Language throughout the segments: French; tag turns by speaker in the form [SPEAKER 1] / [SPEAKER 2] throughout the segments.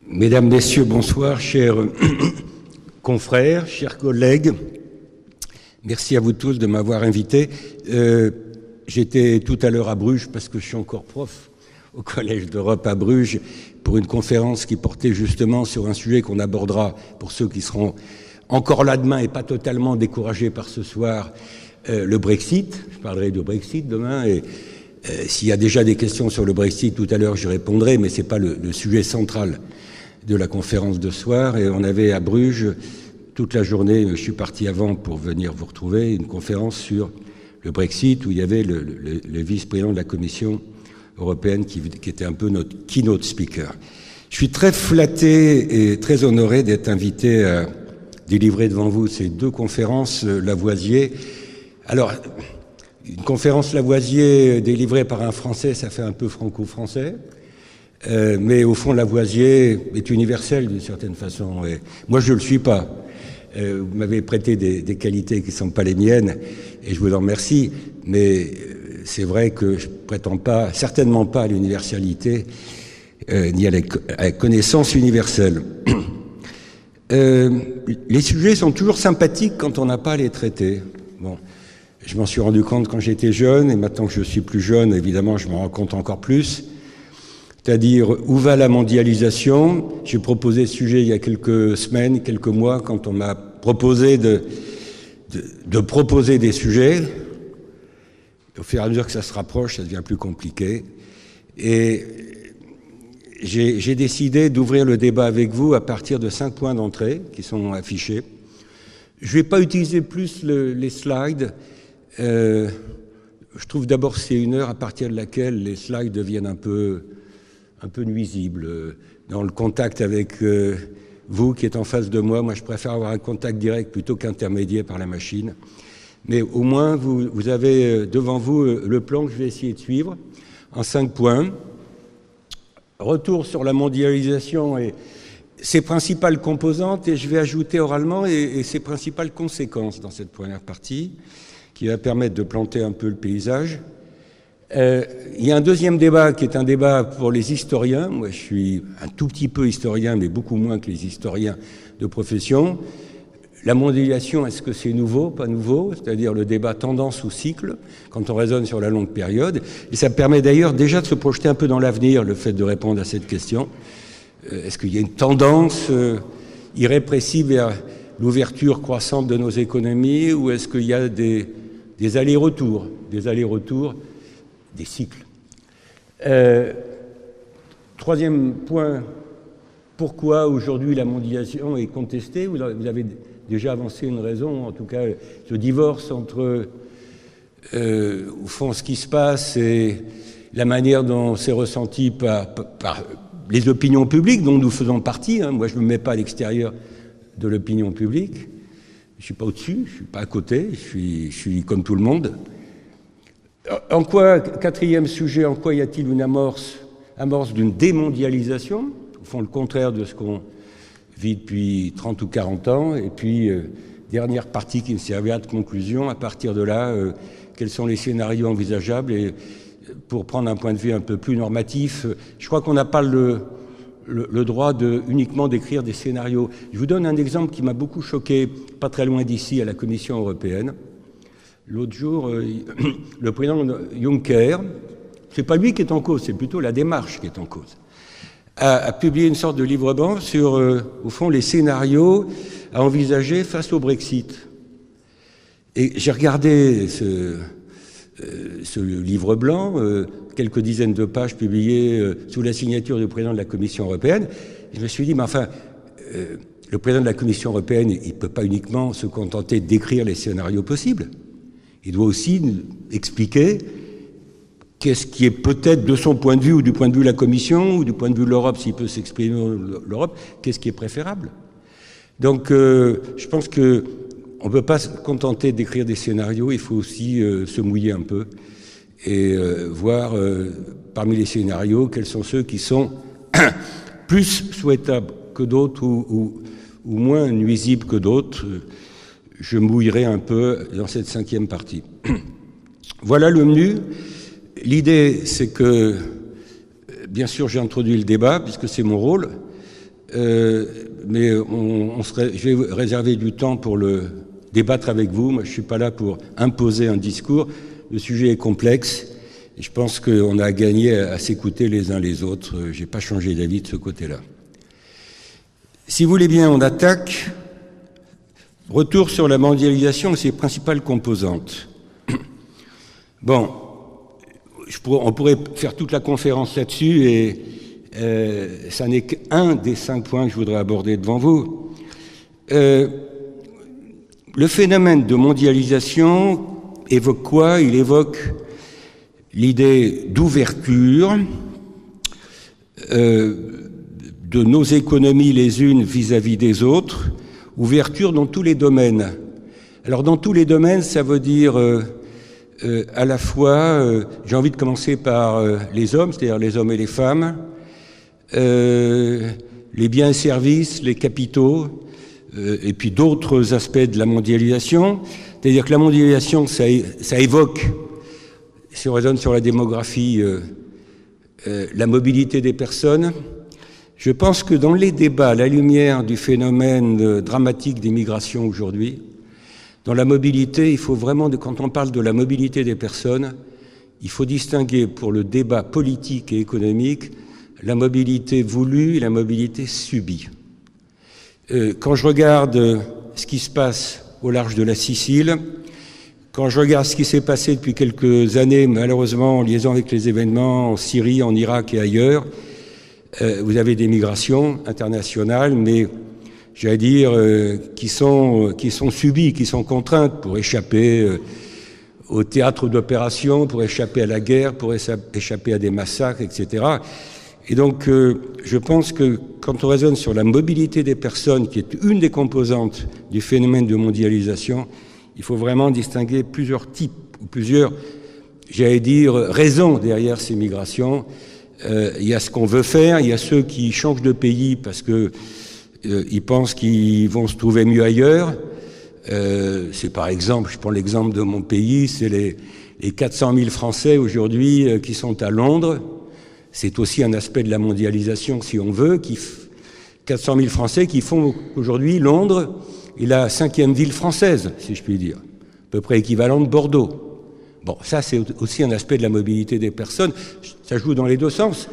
[SPEAKER 1] Mesdames, Messieurs, bonsoir, chers confrères, chers collègues. Merci à vous tous de m'avoir invité. J'étais tout à l'heure à Bruges parce que je suis encore prof au Collège d'Europe à Bruges pour une conférence qui portait justement sur un sujet qu'on abordera pour ceux qui seront encore là demain et pas totalement découragés par ce soir, le Brexit. Je parlerai du Brexit demain et s'il y a déjà des questions sur le Brexit, tout à l'heure j'y répondrai, mais ce n'est pas le sujet central de la conférence de soir. Et on avait à Bruges, toute la journée, je suis parti avant pour venir vous retrouver, une conférence sur le Brexit où il y avait le vice-président de la Commission européenne qui était un peu notre keynote speaker. Je suis très flatté et très honoré d'être invité à délivrer devant vous ces deux conférences Lavoisier. Alors, une conférence Lavoisier délivrée par un Français, ça fait un peu franco-français. Mais au fond, Lavoisier est universel d'une certaine façon. Et moi, je ne le suis pas. Vous m'avez prêté des qualités qui ne sont pas les miennes, et je vous en remercie. Mais c'est vrai que je ne prétends pas, certainement pas à l'universalité, ni à la connaissance universelle. Les sujets sont toujours sympathiques quand on n'a pas à les traiter. Bon, je m'en suis rendu compte quand j'étais jeune, et maintenant que je suis plus jeune, évidemment, je m'en rends compte encore plus. C'est-à-dire, où va la mondialisation? J'ai proposé ce sujet il y a quelques semaines, quelques mois, quand on m'a proposé de proposer des sujets. Au fur et à mesure que ça se rapproche, ça devient plus compliqué. Et j'ai décidé d'ouvrir le débat avec vous à partir de 5 points d'entrée qui sont affichés. Je ne vais pas utiliser plus les slides. Je trouve d'abord que c'est une heure à partir de laquelle les slides deviennent un peu nuisible. Dans le contact avec vous qui êtes en face de moi, moi je préfère avoir un contact direct plutôt qu'intermédiaire par la machine. Mais au moins vous avez devant vous le plan que je vais essayer de suivre en 5 points. Retour sur la mondialisation et ses principales composantes, et je vais ajouter oralement et ses principales conséquences dans cette première partie qui va permettre de planter un peu le paysage. Il y a un deuxième débat qui est un débat pour les historiens. Moi, je suis un tout petit peu historien, mais beaucoup moins que les historiens de profession. La mondialisation, est-ce que c'est nouveau, pas nouveau? C'est-à-dire le débat tendance ou cycle, quand on raisonne sur la longue période. Et ça permet d'ailleurs déjà de se projeter un peu dans l'avenir, le fait de répondre à cette question. Est-ce qu'il y a une tendance irrépressible vers l'ouverture croissante de nos économies, ou est-ce qu'il y a des allers-retours, des cycles. Troisième point, pourquoi aujourd'hui la mondialisation est contestée? Vous avez déjà avancé une raison, en tout cas ce divorce entre au fond ce qui se passe et la manière dont c'est ressenti par les opinions publiques dont nous faisons partie. Moi je ne me mets pas à l'extérieur de l'opinion publique, je ne suis pas au-dessus, je ne suis pas à côté, je suis comme tout le monde. En quoi, quatrième sujet, en quoi y a-t-il une amorce d'une démondialisation? Au fond, le contraire de ce qu'on vit depuis 30 ou 40 ans. Et puis, dernière partie qui me servira de conclusion. À partir de là, quels sont les scénarios envisageables? Et pour prendre un point de vue un peu plus normatif, je crois qu'on n'a pas le droit de uniquement d'écrire des scénarios. Je vous donne un exemple qui m'a beaucoup choqué, pas très loin d'ici, à la Commission européenne. L'autre jour, le président Juncker, c'est pas lui qui est en cause, c'est plutôt la démarche qui est en cause, a publié une sorte de livre blanc sur, au fond, les scénarios à envisager face au Brexit. Et j'ai regardé ce livre blanc, quelques dizaines de pages publiées sous la signature du président de la Commission européenne. Et je me suis dit, mais enfin, le président de la Commission européenne, il ne peut pas uniquement se contenter d'écrire les scénarios possibles. Il doit aussi expliquer qu'est-ce qui est peut-être de son point de vue, ou du point de vue de la Commission, ou du point de vue de l'Europe, s'il peut s'exprimer l'Europe, qu'est-ce qui est préférable. Donc, je pense qu'on ne peut pas se contenter d'écrire des scénarios, il faut aussi se mouiller un peu et voir parmi les scénarios quels sont ceux qui sont plus souhaitables que d'autres ou moins nuisibles que d'autres. Je mouillerai un peu dans cette 5e partie. Voilà le menu. L'idée, c'est que, bien sûr, j'ai introduit le débat, puisque c'est mon rôle. mais je vais réserver du temps pour le débattre avec vous. Moi, je ne suis pas là pour imposer un discours. Le sujet est complexe et je pense qu'on a gagné à s'écouter les uns les autres. Je n'ai pas changé d'avis de ce côté-là. Si vous voulez bien, on attaque. Retour sur la mondialisation et ses principales composantes. Bon, on pourrait faire toute la conférence là-dessus et ça n'est qu'un des 5 points que je voudrais aborder devant vous. Le phénomène de mondialisation évoque quoi? Il évoque l'idée d'ouverture de nos économies les unes vis-à-vis des autres, ouverture dans tous les domaines. Alors dans tous les domaines, ça veut dire à la fois, j'ai envie de commencer par les hommes, c'est-à-dire les hommes et les femmes, les biens et services, les capitaux, et puis d'autres aspects de la mondialisation. C'est-à-dire que la mondialisation, ça évoque, si on raisonne sur la démographie, la mobilité des personnes. Je pense que dans les débats, à la lumière du phénomène dramatique des migrations aujourd'hui, dans la mobilité, il faut vraiment, quand on parle de la mobilité des personnes, il faut distinguer pour le débat politique et économique la mobilité voulue et la mobilité subie. Quand je regarde ce qui se passe au large de la Sicile, quand je regarde ce qui s'est passé depuis quelques années, malheureusement en liaison avec les événements en Syrie, en Irak et ailleurs, vous avez des migrations internationales, mais j'allais dire qui sont subies, qui sont contraintes pour échapper au théâtre d'opération, pour échapper à la guerre, pour échapper à des massacres, etc. Et donc, je pense que quand on raisonne sur la mobilité des personnes, qui est une des composantes du phénomène de mondialisation, il faut vraiment distinguer plusieurs types, ou plusieurs, j'allais dire, raisons derrière ces migrations. Il y a ce qu'on veut faire, il y a ceux qui changent de pays parce que ils pensent qu'ils vont se trouver mieux ailleurs. C'est par exemple, je prends l'exemple de mon pays, c'est les 400 000 Français aujourd'hui qui sont à Londres. C'est aussi un aspect de la mondialisation, si on veut, 400 000 Français qui font aujourd'hui Londres est la 5e ville française, si je puis dire, à peu près équivalent de Bordeaux. Bon, ça c'est aussi un aspect de la mobilité des personnes. Ça joue dans les deux sens,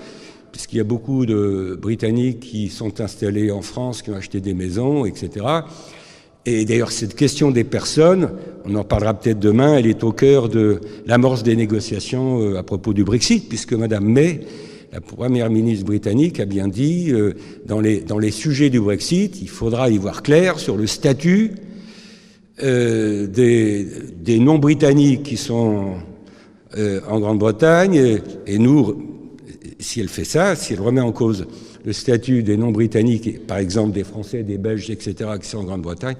[SPEAKER 1] puisqu'il y a beaucoup de Britanniques qui sont installés en France, qui ont acheté des maisons, etc. Et d'ailleurs, cette question des personnes, on en parlera peut-être demain, elle est au cœur de l'amorce des négociations à propos du Brexit, puisque Madame May, la première ministre britannique, a bien dit, dans les sujets du Brexit, il faudra y voir clair sur le statut des non-britanniques qui sont en Grande-Bretagne, et nous, si elle fait ça, si elle remet en cause le statut des non-britanniques, par exemple des Français, des Belges, etc., qui sont en Grande-Bretagne,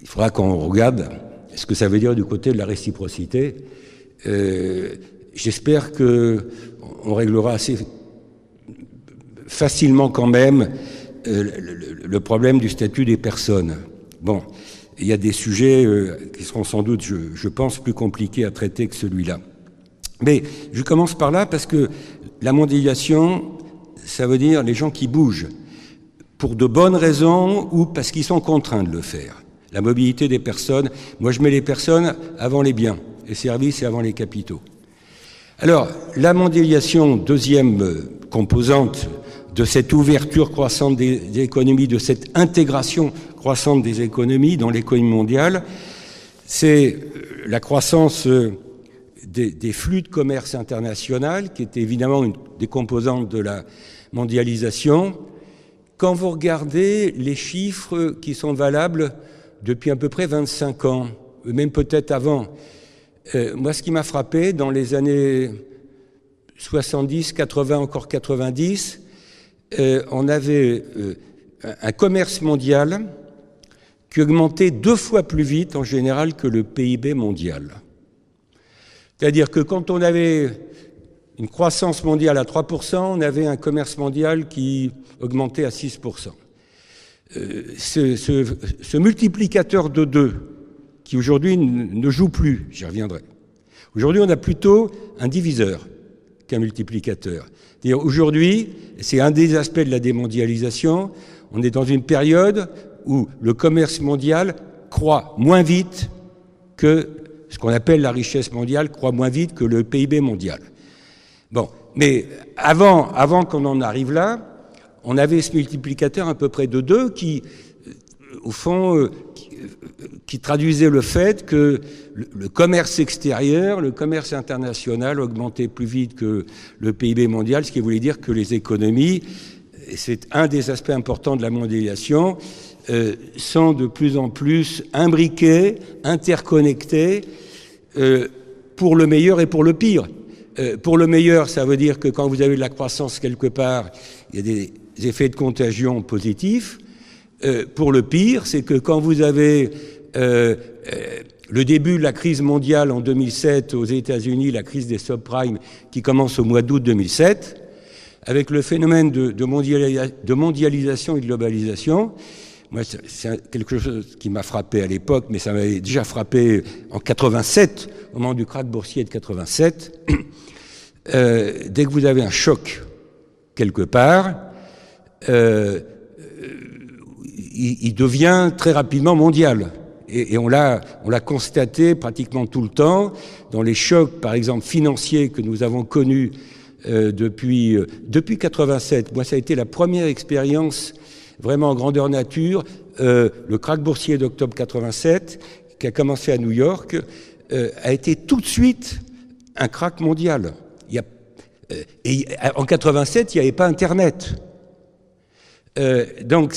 [SPEAKER 1] il faudra qu'on regarde ce que ça veut dire du côté de la réciprocité. J'espère qu'on réglera assez facilement quand même le problème du statut des personnes. Bon, il y a des sujets qui seront sans doute, je pense, plus compliqués à traiter que celui-là. Mais je commence par là parce que la mondialisation, ça veut dire les gens qui bougent pour de bonnes raisons ou parce qu'ils sont contraints de le faire. La mobilité des personnes, moi je mets les personnes avant les biens, les services et avant les capitaux. Alors, la mondialisation, deuxième composante de cette ouverture croissante des économies, de cette intégration croissante des économies dans l'économie mondiale, c'est la croissance des flux de commerce international, qui est évidemment une des composantes de la mondialisation. Quand vous regardez les chiffres qui sont valables depuis à peu près 25 ans, même peut-être avant, moi ce qui m'a frappé dans les années 70, 80, encore 90, on avait un commerce mondial qui augmentait 2 fois plus vite en général que le PIB mondial. C'est-à-dire que quand on avait une croissance mondiale à 3%, on avait un commerce mondial qui augmentait à 6%. Ce multiplicateur de 2, qui aujourd'hui ne joue plus, j'y reviendrai. Aujourd'hui, on a plutôt un diviseur, qu'un multiplicateur. C'est-à-dire aujourd'hui, c'est un des aspects de la démondialisation, on est dans une période où le commerce mondial croît moins vite que ce qu'on appelle la richesse mondiale, croît moins vite que le PIB mondial. Bon, mais avant qu'on en arrive là, on avait ce multiplicateur à peu près de 2 qui, au fond, qui traduisait le fait que le commerce extérieur, le commerce international augmentait plus vite que le PIB mondial, ce qui voulait dire que les économies, et c'est un des aspects importants de la mondialisation, sont de plus en plus imbriquées, interconnectées, pour le meilleur et pour le pire. Pour le meilleur, ça veut dire que quand vous avez de la croissance quelque part, il y a des effets de contagion positifs. Pour le pire, c'est que quand vous avez le début de la crise mondiale en 2007 aux États-Unis, la crise des subprimes qui commence au mois d'août 2007, avec le phénomène de mondialisation et de globalisation, moi, c'est quelque chose qui m'a frappé à l'époque, mais ça m'avait déjà frappé en 87, au moment du krach boursier de 87. Dès que vous avez un choc quelque part, il devient très rapidement mondial. Et on l'a constaté pratiquement tout le temps dans les chocs, par exemple, financiers que nous avons connus depuis 87. Moi, ça a été la première expérience vraiment en grandeur nature. Le krach boursier d'octobre 87, qui a commencé à New York, a été tout de suite un krach mondial. Et en 87, il n'y avait pas Internet. Donc,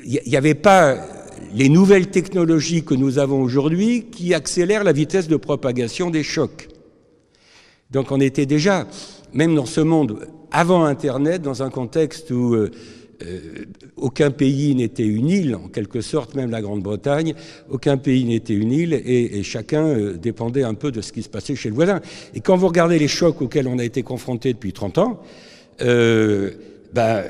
[SPEAKER 1] il n'y avait pas les nouvelles technologies que nous avons aujourd'hui qui accélèrent la vitesse de propagation des chocs. Donc, on était déjà, même dans ce monde avant Internet, dans un contexte où aucun pays n'était une île, en quelque sorte, même la Grande-Bretagne, aucun pays n'était une île et chacun dépendait un peu de ce qui se passait chez le voisin. Et quand vous regardez les chocs auxquels on a été confrontés depuis 30 ans, là,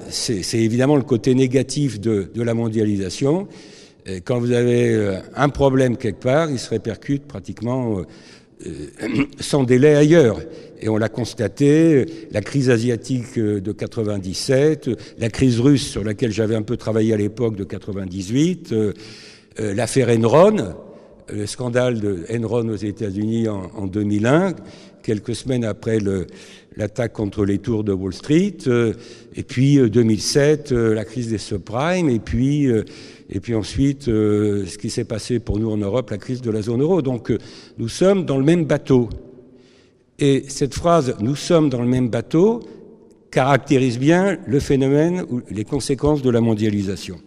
[SPEAKER 1] c'est évidemment le côté négatif de la mondialisation. Quand vous avez un problème quelque part, il se répercute pratiquement sans délai ailleurs. Et on l'a constaté, la crise asiatique de 97, la crise russe sur laquelle j'avais un peu travaillé à l'époque de 98, l'affaire Enron, le scandale de Enron aux États-Unis en 2001, quelques semaines après l'attaque contre les tours de Wall Street, et puis 2007, la crise des subprimes, et puis ensuite, ce qui s'est passé pour nous en Europe, la crise de la zone euro. Donc, nous sommes dans le même bateau. Et cette phrase « nous sommes dans le même bateau » caractérise bien le phénomène ou les conséquences de la mondialisation.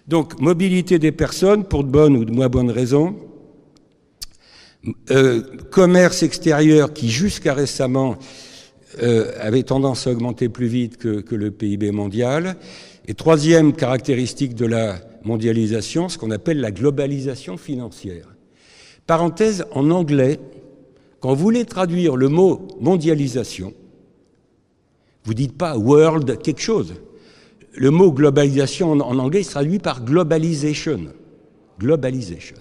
[SPEAKER 1] Donc, mobilité des personnes, pour de bonnes ou de moins bonnes raisons, commerce extérieur qui, jusqu'à récemment, avait tendance à augmenter plus vite que le PIB mondial. Et troisième caractéristique de la mondialisation, ce qu'on appelle la globalisation financière. Parenthèse, en anglais, quand vous voulez traduire le mot mondialisation, vous dites pas world quelque chose. Le mot globalisation en anglais se traduit par globalization. Globalization.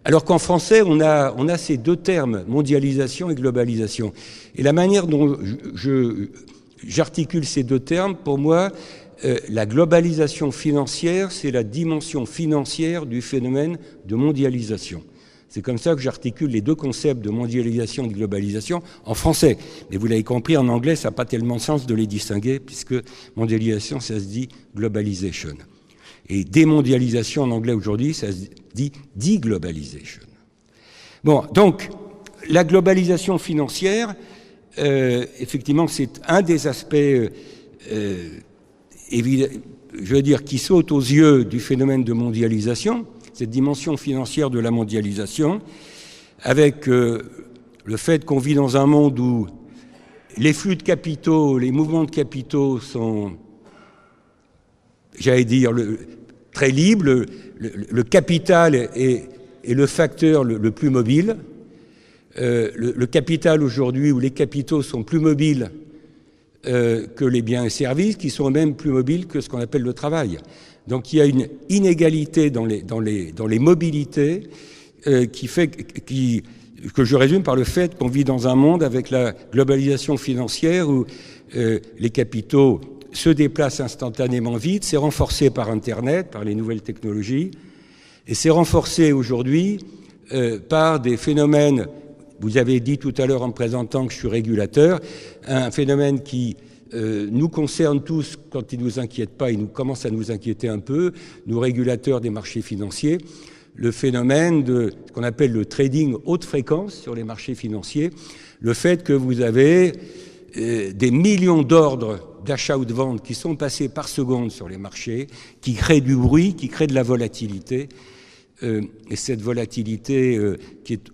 [SPEAKER 1] Alors qu'en français, on a ces deux termes, mondialisation et globalisation. Et la manière dont j'articule ces deux termes, pour moi, la globalisation financière, c'est la dimension financière du phénomène de mondialisation. C'est comme ça que j'articule les deux concepts de mondialisation et de globalisation en français. Mais vous l'avez compris, en anglais, ça n'a pas tellement de sens de les distinguer, puisque mondialisation, ça se dit globalization. Et démondialisation en anglais aujourd'hui, ça se dit deglobalization. Bon, donc, la globalisation financière, effectivement, c'est un des aspects, je veux dire, qui saute aux yeux du phénomène de mondialisation, cette dimension financière de la mondialisation, avec le fait qu'on vit dans un monde où les flux de capitaux, les mouvements de capitaux sont, j'allais dire, très libres, le capital est le facteur le plus mobile. Le capital aujourd'hui, où les capitaux sont plus mobiles que les biens et services, qui sont même plus mobiles que ce qu'on appelle le travail. Donc il y a une inégalité dans les mobilités qui que je résume par le fait qu'on vit dans un monde avec la globalisation financière où les capitaux se déplacent instantanément vite. C'est renforcé par Internet, par les nouvelles technologies, et c'est renforcé aujourd'hui par des phénomènes, vous avez dit tout à l'heure en me présentant que je suis régulateur, un phénomène qui nous concerne tous quand il ne nous inquiète pas, il commence à nous inquiéter un peu, nous régulateurs des marchés financiers, le phénomène de ce qu'on appelle le trading haute fréquence sur les marchés financiers, le fait que vous avez des millions d'ordres d'achat ou de vente qui sont passés par seconde sur les marchés, qui créent du bruit, qui créent de la volatilité, et cette volatilité qui est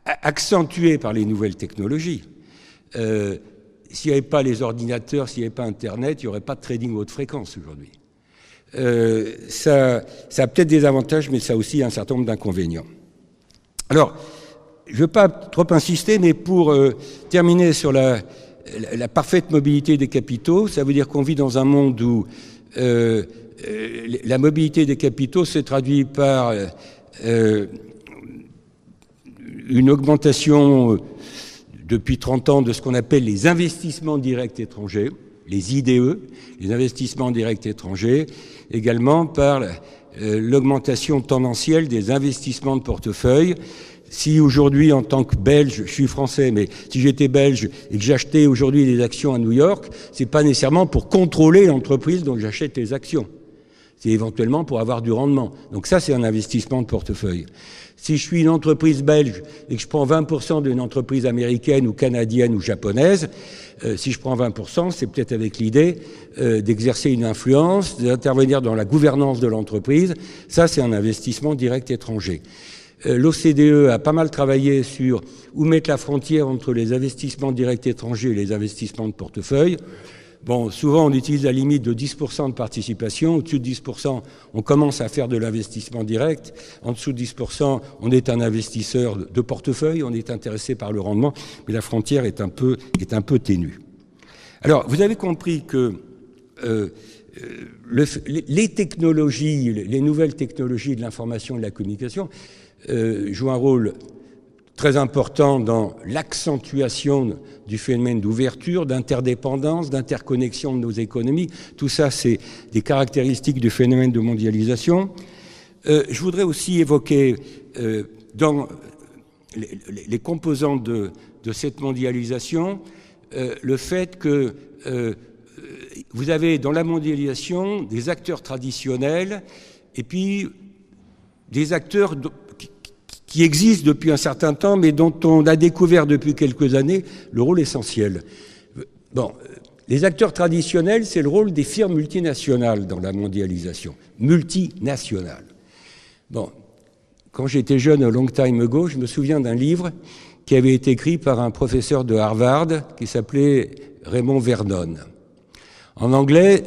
[SPEAKER 1] accentuée par les nouvelles technologies. S'il n'y avait pas les ordinateurs, s'il n'y avait pas Internet, il n'y aurait pas de trading haute fréquence aujourd'hui. Ça a peut-être des avantages, mais ça a aussi un certain nombre d'inconvénients. Alors, je ne veux pas trop insister, mais pour terminer sur la parfaite mobilité des capitaux, ça veut dire qu'on vit dans un monde où la mobilité des capitaux se traduit par une augmentation depuis 30 ans de ce qu'on appelle les investissements directs étrangers, les IDE, les investissements directs étrangers, également par l'augmentation tendancielle des investissements de portefeuille. Si aujourd'hui, en tant que Belge, je suis français, mais si j'étais belge et que j'achetais aujourd'hui des actions à New York, c'est pas nécessairement pour contrôler l'entreprise dont j'achète les actions. C'est éventuellement pour avoir du rendement. Donc ça, c'est un investissement de portefeuille. Si je suis une entreprise belge et que je prends 20% d'une entreprise américaine ou canadienne ou japonaise, si je prends 20%, c'est peut-être avec l'idée d'exercer une influence, d'intervenir dans la gouvernance de l'entreprise. Ça, c'est un investissement direct étranger. L'OCDE a pas mal travaillé sur où mettre la frontière entre les investissements directs étrangers et les investissements de portefeuille. Bon, souvent, on utilise la limite de 10% de participation. Au-dessus de 10%, on commence à faire de l'investissement direct. En dessous de 10%, on est un investisseur de portefeuille, on est intéressé par le rendement, mais la frontière est un peu ténue. Alors, vous avez compris que les technologies, les nouvelles technologies de l'information et de la communication jouent un rôle très important dans l'accentuation du phénomène d'ouverture, d'interdépendance, d'interconnexion de nos économies. Tout ça, c'est des caractéristiques du phénomène de mondialisation. Je voudrais aussi évoquer dans les composants de cette mondialisation le fait que vous avez dans la mondialisation des acteurs traditionnels et puis des acteurs qui existent depuis un certain temps, mais dont on a découvert depuis quelques années le rôle essentiel. Bon, les acteurs traditionnels, c'est le rôle des firmes multinationales dans la mondialisation. Multinationales. Bon, quand j'étais jeune, a long time ago, je me souviens d'un livre qui avait été écrit par un professeur de Harvard qui s'appelait Raymond Vernon. En anglais,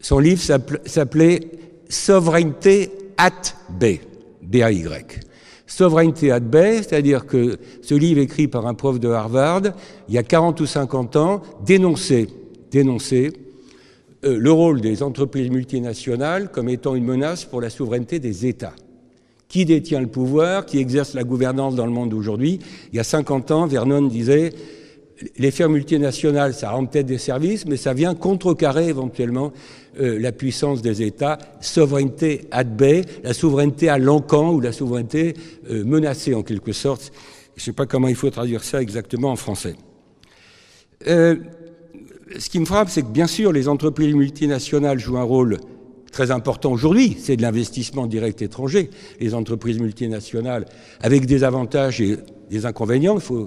[SPEAKER 1] son livre s'appelait « Sovereignty at Bay », B-A-Y. Souveraineté at bay, c'est-à-dire que ce livre écrit par un prof de Harvard, il y a 40 ou 50 ans, dénonçait le rôle des entreprises multinationales comme étant une menace pour la souveraineté des États. Qui détient le pouvoir, qui exerce la gouvernance dans le monde d'aujourd'hui? Il y a 50 ans, Vernon disait les firmes multinationales, ça rend peut-être des services, mais ça vient contrecarrer éventuellement la puissance des États, souveraineté at bay, la souveraineté à l'encan ou la souveraineté menacée en quelque sorte. Je ne sais pas comment il faut traduire ça exactement en français. Ce qui me frappe, c'est que bien sûr, les entreprises multinationales jouent un rôle très important aujourd'hui, c'est de l'investissement direct étranger. Les entreprises multinationales, avec des avantages et des inconvénients, il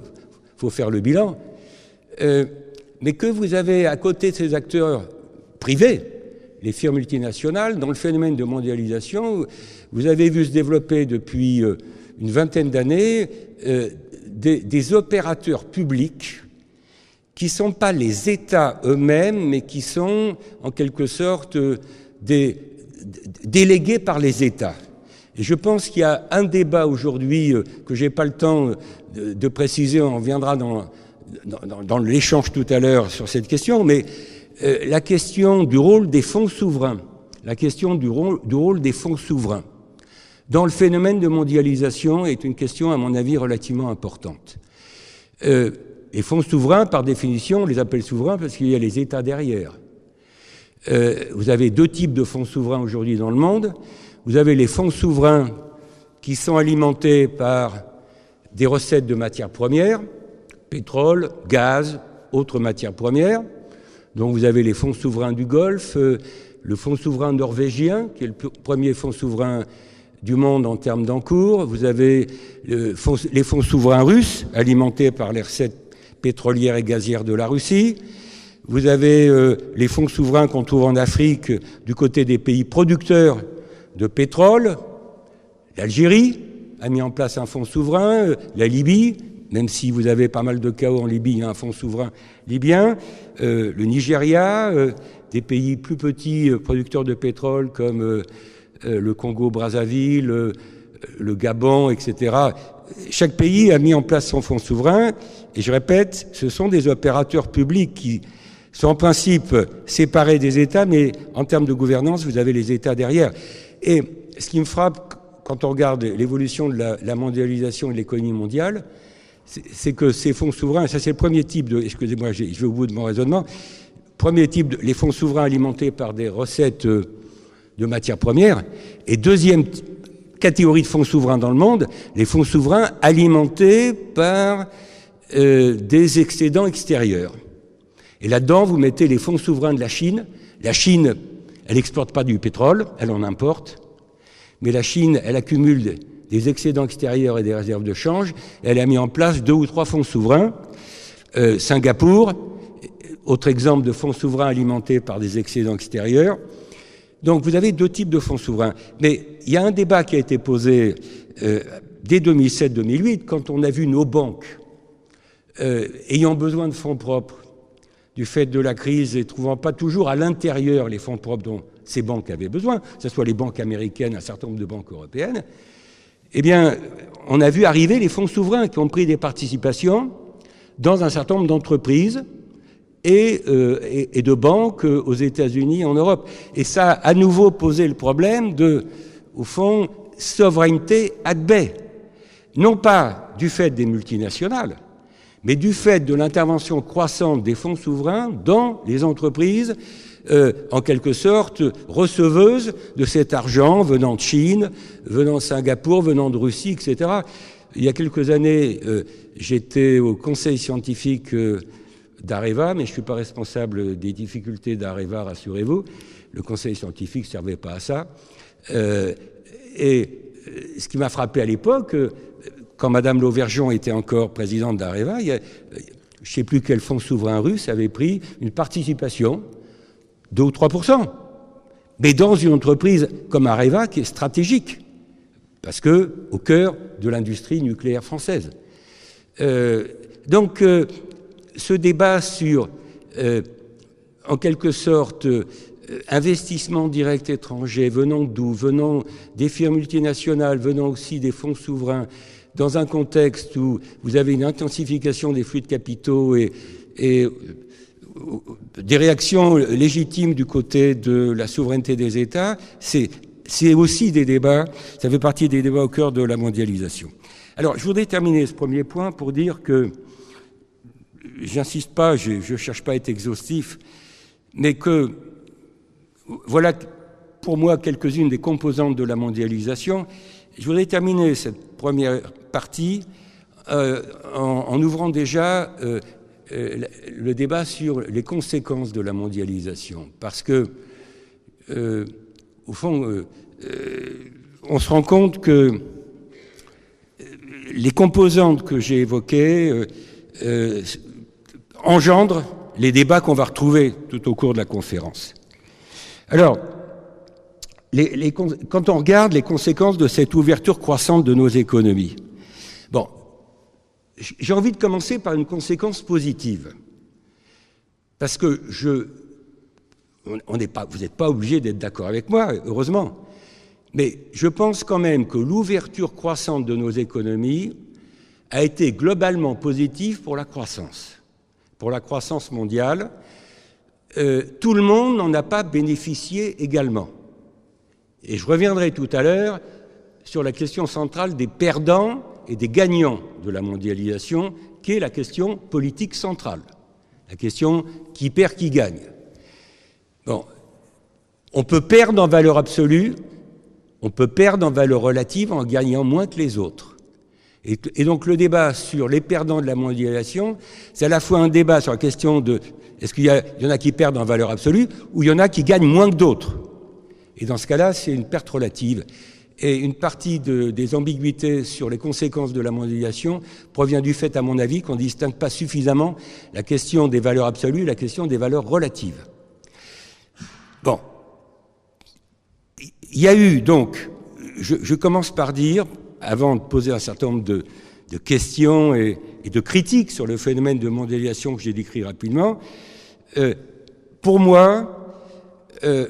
[SPEAKER 1] faut faire le bilan. Mais que vous avez à côté de ces acteurs privés, les firmes multinationales, dans le phénomène de mondialisation, vous avez vu se développer depuis une vingtaine d'années des opérateurs publics qui ne sont pas les États eux-mêmes, mais qui sont en quelque sorte délégués par les États. Et je pense qu'il y a un débat aujourd'hui que je n'ai pas le temps de préciser, on reviendra dans l'échange tout à l'heure sur cette question, mais la question du rôle des fonds souverains, la question du rôle des fonds souverains. dans le phénomène de mondialisation est une question, à mon avis, relativement importante. Les fonds souverains, par définition, on les appelle souverains parce qu'il y a les États derrière. Vous avez deux types de fonds souverains aujourd'hui dans le monde. Vous avez les fonds souverains qui sont alimentés par des recettes de matières premières, pétrole, gaz, autres matières premières. Donc vous avez les fonds souverains du Golfe, le fonds souverain norvégien, qui est le premier fonds souverain du monde en termes d'encours. Vous avez les fonds souverains russes, alimentés par les recettes pétrolières et gazières de la Russie. Vous avez les fonds souverains qu'on trouve en Afrique du côté des pays producteurs de pétrole. L'Algérie a mis en place un fonds souverain, la Libye, même si vous avez pas mal de chaos en Libye, il y a un fonds souverain libyen, le Nigeria, des pays plus petits producteurs de pétrole comme le Congo-Brazzaville, le Gabon, etc. Chaque pays a mis en place son fonds souverain, et je répète, ce sont des opérateurs publics qui sont en principe séparés des États, mais en termes de gouvernance, vous avez les États derrière. Et ce qui me frappe quand on regarde l'évolution de la mondialisation et de l'économie mondiale, c'est que ces fonds souverains, ça c'est le premier type de, excusez-moi, je vais au bout de mon raisonnement, premier type, les fonds souverains alimentés par des recettes de matières premières, et deuxième catégorie de fonds souverains dans le monde, les fonds souverains alimentés par des excédents extérieurs. Et là-dedans, vous mettez les fonds souverains de la Chine. La Chine, elle n'exporte pas du pétrole, elle en importe. Mais la Chine, elle accumule des excédents extérieurs et des réserves de change. Elle a mis en place 2 ou 3 fonds souverains. Singapour, autre exemple de fonds souverains alimentés par des excédents extérieurs. Donc vous avez 2 types de fonds souverains. Mais il y a un débat qui a été posé dès 2007-2008, quand on a vu nos banques ayant besoin de fonds propres du fait de la crise et trouvant pas toujours à l'intérieur les fonds propres dont ces banques avaient besoin, que ce soit les banques américaines, un certain nombre de banques européennes, eh bien, on a vu arriver les fonds souverains qui ont pris des participations dans un certain nombre d'entreprises et de banques aux États-Unis et en Europe. Et ça a à nouveau posé le problème de, au fond, souveraineté ad bay. Non pas du fait des multinationales, mais du fait de l'intervention croissante des fonds souverains dans les entreprises, en quelque sorte receveuses de cet argent venant de Chine, venant de Singapour, venant de Russie, etc. Il y a quelques années, j'étais au conseil scientifique d'Areva, mais je ne suis pas responsable des difficultés d'Areva, rassurez-vous. Le conseil scientifique ne servait pas à ça. Et ce qui m'a frappé à l'époque, quand Mme Lauvergeon était encore présidente d'Areva, je ne sais plus quel fonds souverain russe avait pris une participation, 2 ou 3%, mais dans une entreprise comme Areva qui est stratégique, parce que au cœur de l'industrie nucléaire française. Donc, ce débat sur, en quelque sorte, investissement direct étranger, venant d'où, venant des firmes multinationales, venant aussi des fonds souverains, dans un contexte où vous avez une intensification des flux de capitaux et des réactions légitimes du côté de la souveraineté des États, c'est aussi des débats, ça fait partie des débats au cœur de la mondialisation. Alors, je voudrais terminer ce premier point pour dire que, j'insiste pas, je ne cherche pas à être exhaustif, mais que voilà pour moi quelques-unes des composantes de la mondialisation. Je voudrais terminer cette première partie en ouvrant déjà le débat sur les conséquences de la mondialisation. Parce que, au fond, on se rend compte que les composantes que j'ai évoquées engendrent les débats qu'on va retrouver tout au cours de la conférence. Alors, quand on regarde les conséquences de cette ouverture croissante de nos économies, bon, j'ai envie de commencer par une conséquence positive. Parce que vous n'êtes pas obligé d'être d'accord avec moi, heureusement, mais je pense quand même que l'ouverture croissante de nos économies a été globalement positive pour la croissance mondiale. Tout le monde n'en a pas bénéficié également. Et je reviendrai tout à l'heure sur la question centrale des perdants et des gagnants de la mondialisation, qui est la question politique centrale, la question qui perd, qui gagne. Bon, on peut perdre en valeur absolue, on peut perdre en valeur relative en gagnant moins que les autres. Et donc le débat sur les perdants de la mondialisation, c'est à la fois un débat sur la question de est-ce qu'il y en a qui perdent en valeur absolue ou il y en a qui gagnent moins que d'autres. Et dans ce cas-là, c'est une perte relative. Et une partie des ambiguïtés sur les conséquences de la mondialisation provient du fait, à mon avis, qu'on ne distingue pas suffisamment la question des valeurs absolues et la question des valeurs relatives. Bon. Il y a eu donc, je commence par dire, avant de poser un certain nombre de questions et de critiques sur le phénomène de mondialisation que j'ai décrit rapidement, pour moi,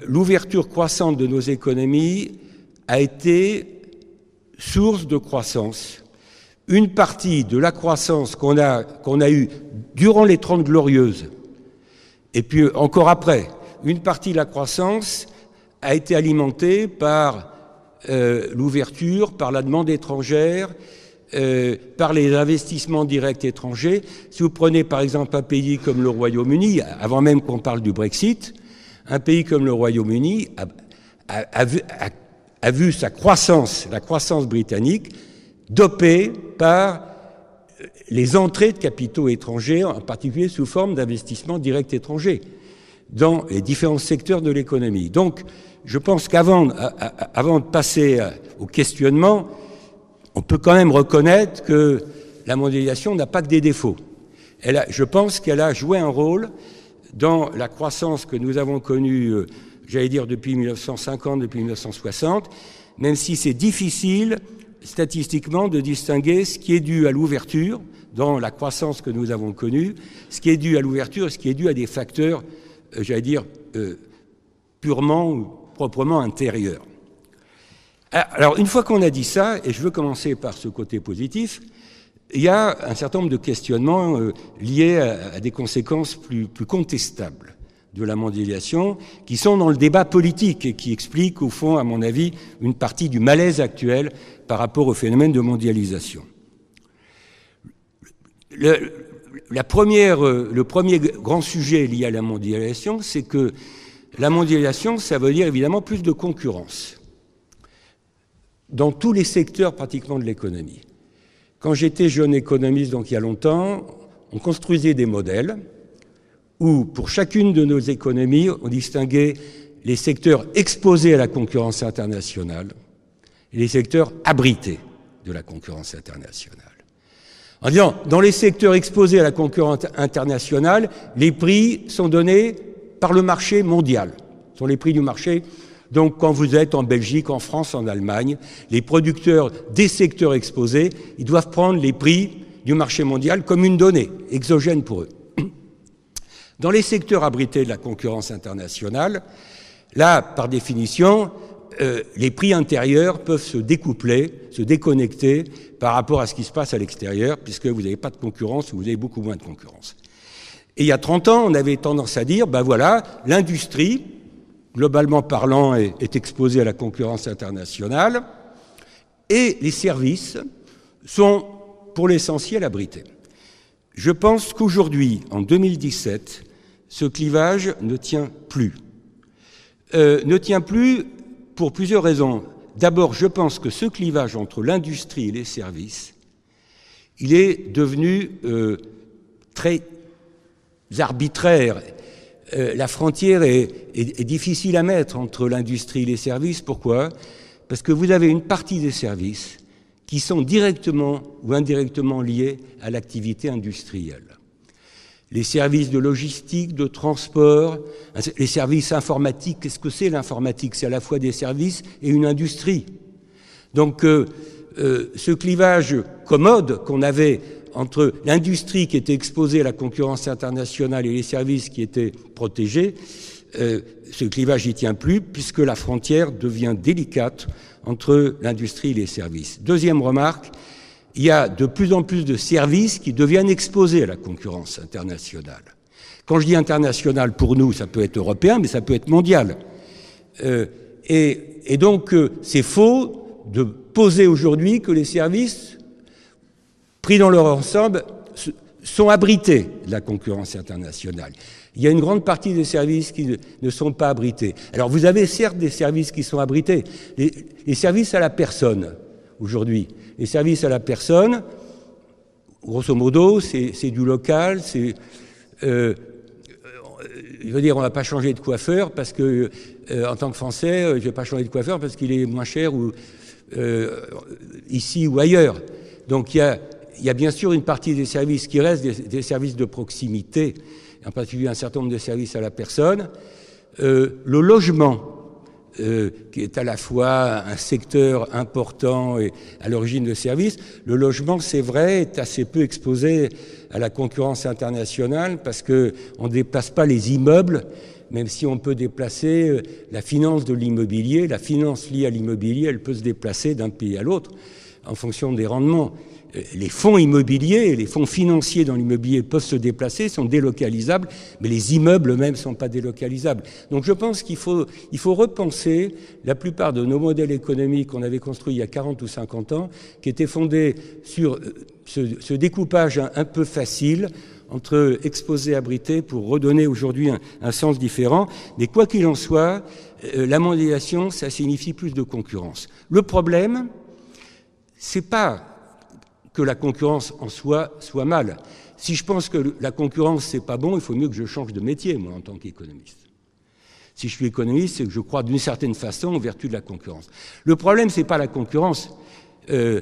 [SPEAKER 1] l'ouverture croissante de nos économies a été source de croissance. Une partie de la croissance qu'on a eue durant les 30 Glorieuses, et puis encore après, une partie de la croissance a été alimentée par l'ouverture, par la demande étrangère, par les investissements directs étrangers. Si vous prenez par exemple un pays comme le Royaume-Uni, avant même qu'on parle du Brexit, un pays comme le Royaume-Uni a vu sa croissance, la croissance britannique, dopée par les entrées de capitaux étrangers, en particulier sous forme d'investissements directs étrangers, dans les différents secteurs de l'économie. Donc, je pense qu'avant de passer au questionnement, on peut quand même reconnaître que la mondialisation n'a pas que des défauts. Je pense qu'elle a joué un rôle dans la croissance que nous avons connue, j'allais dire depuis 1950, depuis 1960, même si c'est difficile statistiquement de distinguer ce qui est dû à l'ouverture dans la croissance que nous avons connue, ce qui est dû à l'ouverture et ce qui est dû à des facteurs, j'allais dire, purement ou proprement intérieurs. Alors, une fois qu'on a dit ça, et je veux commencer par ce côté positif, il y a un certain nombre de questionnements liés à des conséquences plus contestables de la mondialisation, qui sont dans le débat politique et qui expliquent, au fond, à mon avis, une partie du malaise actuel par rapport au phénomène de mondialisation. Le premier grand sujet lié à la mondialisation, c'est que la mondialisation, ça veut dire évidemment plus de concurrence dans tous les secteurs pratiquement de l'économie. Quand j'étais jeune économiste, donc il y a longtemps, on construisait des modèles où, pour chacune de nos économies, on distinguait les secteurs exposés à la concurrence internationale et les secteurs abrités de la concurrence internationale. En disant, dans les secteurs exposés à la concurrence internationale, les prix sont donnés par le marché mondial. Ce sont les prix du marché. Donc, quand vous êtes en Belgique, en France, en Allemagne, les producteurs des secteurs exposés, ils doivent prendre les prix du marché mondial comme une donnée exogène pour eux. Dans les secteurs abrités de la concurrence internationale, là, par définition, les prix intérieurs peuvent se découpler, se déconnecter par rapport à ce qui se passe à l'extérieur, puisque vous n'avez pas de concurrence ou vous avez beaucoup moins de concurrence. Et il y a 30 ans, on avait tendance à dire, ben voilà, l'industrie, globalement parlant, est exposée à la concurrence internationale, et les services sont, pour l'essentiel, abrités. Je pense qu'aujourd'hui, en 2017, ce clivage ne tient plus. Ne tient plus pour plusieurs raisons. D'abord, je pense que ce clivage entre l'industrie et les services, il est devenu très arbitraire. La frontière est difficile à mettre entre l'industrie et les services. Pourquoi ? Parce que vous avez une partie des services qui sont directement ou indirectement liés à l'activité industrielle. Les services de logistique, de transport, les services informatiques. Qu'est-ce que c'est l'informatique ? C'est à la fois des services et une industrie. Donc, ce clivage commode qu'on avait entre l'industrie qui était exposée à la concurrence internationale et les services qui étaient protégés, ce clivage n'y tient plus puisque la frontière devient délicate entre l'industrie et les services. Deuxième remarque, il y a de plus en plus de services qui deviennent exposés à la concurrence internationale. Quand je dis international, pour nous, ça peut être européen, mais ça peut être mondial. Et donc, c'est faux de poser aujourd'hui que les services, pris dans leur ensemble, sont abrités de la concurrence internationale. Il y a une grande partie des services qui ne sont pas abrités. Alors vous avez certes des services qui sont abrités, les services à la personne aujourd'hui. Les services à la personne, grosso modo, c'est du local, c'est... je veux dire, on ne va pas changer de coiffeur parce que, en tant que Français, je ne vais pas changer de coiffeur parce qu'il est moins cher ou, ici ou ailleurs. Donc il y a bien sûr une partie des services qui restent des services de proximité, en particulier un certain nombre de services à la personne. Le logement, qui est à la fois un secteur important et à l'origine de services, le logement, c'est vrai, est assez peu exposé à la concurrence internationale parce qu'on ne déplace pas les immeubles, même si on peut déplacer la finance de l'immobilier. La finance liée à l'immobilier, elle peut se déplacer d'un pays à l'autre en fonction des rendements. Les fonds immobiliers, les fonds financiers dans l'immobilier peuvent se déplacer, sont délocalisables, mais les immeubles eux-mêmes ne sont pas délocalisables. Donc je pense qu'il faut repenser la plupart de nos modèles économiques qu'on avait construits il y a 40 ou 50 ans, qui étaient fondés sur ce découpage un peu facile entre exposé et abrité pour redonner aujourd'hui un sens différent. Mais quoi qu'il en soit, la mondialisation, ça signifie plus de concurrence. Le problème, c'est pas que la concurrence en soi soit mal. Si je pense que la concurrence, c'est pas bon, il faut mieux que je change de métier, moi, en tant qu'économiste. Si je suis économiste, c'est que je crois d'une certaine façon en vertu de la concurrence. Le problème, c'est pas la concurrence. Le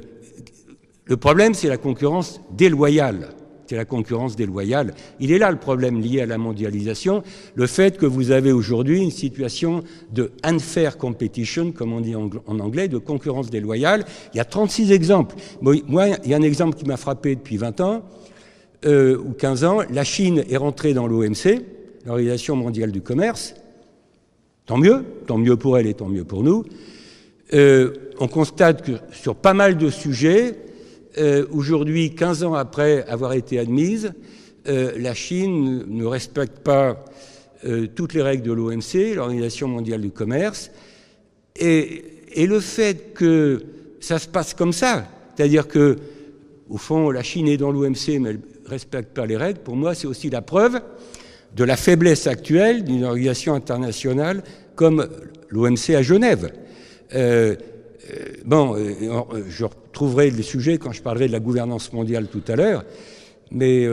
[SPEAKER 1] problème, c'est la concurrence déloyale. C'est la concurrence déloyale. Il est là le problème lié à la mondialisation, le fait que vous avez aujourd'hui une situation de unfair competition, comme on dit en anglais, de concurrence déloyale. Il y a 36 exemples. Moi, il y a un exemple qui m'a frappé depuis 20 ans ou 15 ans. La Chine est rentrée dans l'OMC, l'Organisation mondiale du commerce. Tant mieux pour elle et tant mieux pour nous. On constate que sur pas mal de sujets, aujourd'hui, 15 ans après avoir été admise, la Chine ne respecte pas toutes les règles de l'OMC, l'Organisation mondiale du commerce, et le fait que ça se passe comme ça, c'est-à-dire que, au fond, la Chine est dans l'OMC, mais elle ne respecte pas les règles, pour moi, c'est aussi la preuve de la faiblesse actuelle d'une organisation internationale comme l'OMC à Genève. Je retrouverai le sujet quand je parlerai de la gouvernance mondiale tout à l'heure, mais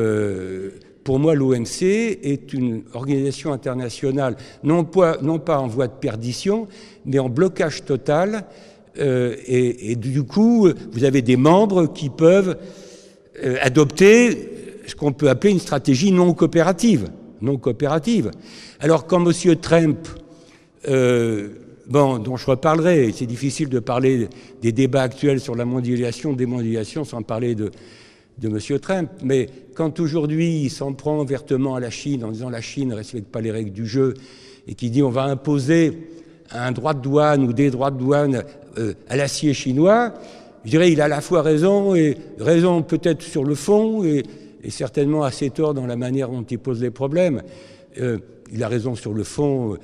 [SPEAKER 1] pour moi, l'OMC est une organisation internationale non pas en voie de perdition, mais en blocage total, et du coup, vous avez des membres qui peuvent adopter ce qu'on peut appeler une stratégie non coopérative. Alors, quand M. Trump... dont je reparlerai, c'est difficile de parler des débats actuels sur la mondialisation, démondialisation, sans parler de M. Trump, mais quand aujourd'hui il s'en prend vertement à la Chine en disant la Chine ne respecte pas les règles du jeu et qui dit on va imposer un droit de douane ou des droits de douane à l'acier chinois, je dirais il a à la fois raison, et raison peut-être sur le fond et certainement assez tort dans la manière dont il pose les problèmes. Il a raison sur le fond,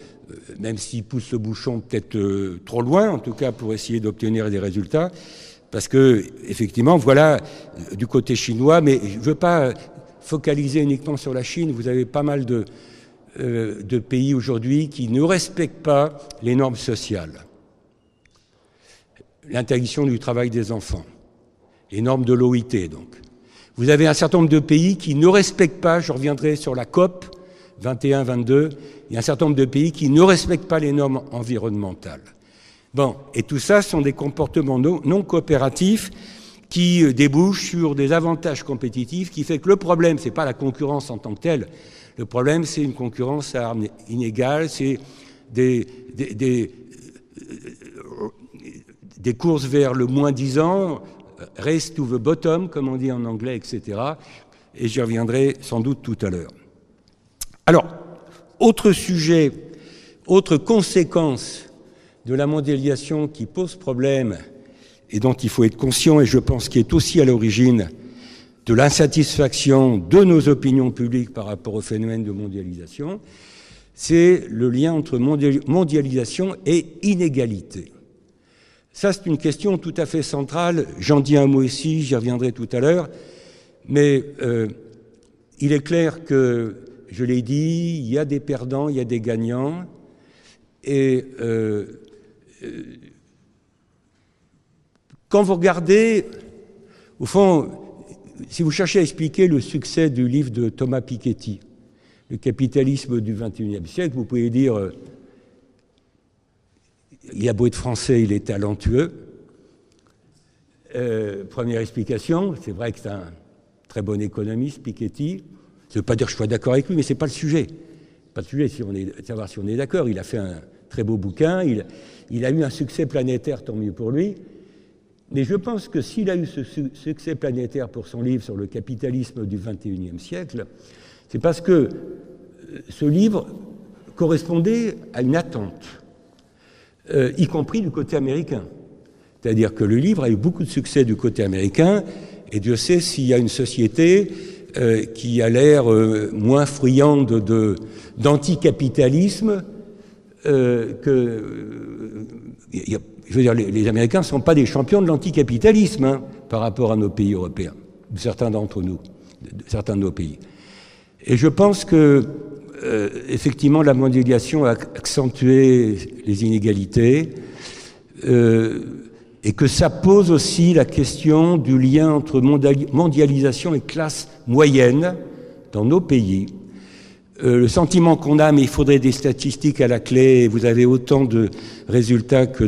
[SPEAKER 1] même s'il pousse le bouchon peut-être trop loin, en tout cas pour essayer d'obtenir des résultats, parce que effectivement, voilà, du côté chinois, mais je ne veux pas focaliser uniquement sur la Chine, vous avez pas mal de pays aujourd'hui qui ne respectent pas les normes sociales. L'interdiction du travail des enfants, les normes de l'OIT, donc. Vous avez un certain nombre de pays qui ne respectent pas, je reviendrai sur la COP 21, 22, il y a un certain nombre de pays qui ne respectent pas les normes environnementales. Et tout ça sont des comportements non coopératifs qui débouchent sur des avantages compétitifs qui fait que le problème, c'est pas la concurrence en tant que telle, le problème, c'est une concurrence à armes inégales, c'est des courses vers le moins-disant, race to the bottom, comme on dit en anglais, etc. Et j'y reviendrai sans doute tout à l'heure. Alors, autre sujet, autre conséquence de la mondialisation qui pose problème et dont il faut être conscient, et je pense qui est aussi à l'origine de l'insatisfaction de nos opinions publiques par rapport au phénomène de mondialisation, c'est le lien entre mondialisation et inégalité. Ça, c'est une question tout à fait centrale. J'en dis un mot ici, j'y reviendrai tout à l'heure. Mais il est clair que, je l'ai dit, il y a des perdants, il y a des gagnants. Et quand vous regardez, au fond, si vous cherchez à expliquer le succès du livre de Thomas Piketty, Le capitalisme du XXIe siècle, vous pouvez dire il a beau être français, il est talentueux. Première explication, c'est vrai que c'est un très bon économiste, Piketty. Ça ne veut pas dire que je sois d'accord avec lui, mais ce n'est pas le sujet. Pas le sujet, de savoir si on est d'accord. Il a fait un très beau bouquin, il a eu un succès planétaire, tant mieux pour lui. Mais je pense que s'il a eu ce succès planétaire pour son livre sur le capitalisme du XXIe siècle, c'est parce que ce livre correspondait à une attente, y compris du côté américain. C'est-à-dire que le livre a eu beaucoup de succès du côté américain, et Dieu sait s'il y a une société qui a l'air moins friande d'anticapitalisme je veux dire, les Américains ne sont pas des champions de l'anticapitalisme hein, par rapport à nos pays européens, certains d'entre nous, certains de nos pays. Et je pense que, effectivement, la mondialisation a accentué les inégalités et que ça pose aussi la question du lien entre mondialisation et classe moyenne dans nos pays. Le sentiment qu'on a, mais il faudrait des statistiques à la clé, et vous avez autant de résultats que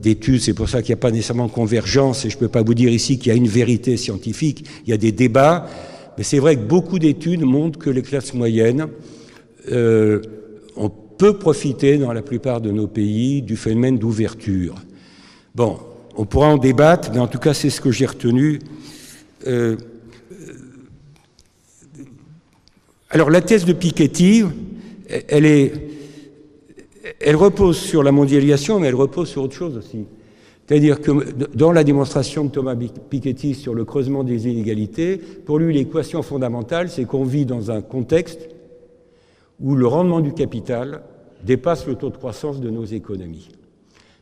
[SPEAKER 1] d'études, c'est pour ça qu'il n'y a pas nécessairement convergence, et je ne peux pas vous dire ici qu'il y a une vérité scientifique, il y a des débats, mais c'est vrai que beaucoup d'études montrent que les classes moyennes, on peut profiter dans la plupart de nos pays du phénomène d'ouverture. Bon, on pourra en débattre, mais en tout cas c'est ce que j'ai retenu. Alors la thèse de Piketty, elle repose sur la mondialisation, mais elle repose sur autre chose aussi. C'est-à-dire que dans la démonstration de Thomas Piketty sur le creusement des inégalités, pour lui l'équation fondamentale, c'est qu'on vit dans un contexte où le rendement du capital dépasse le taux de croissance de nos économies.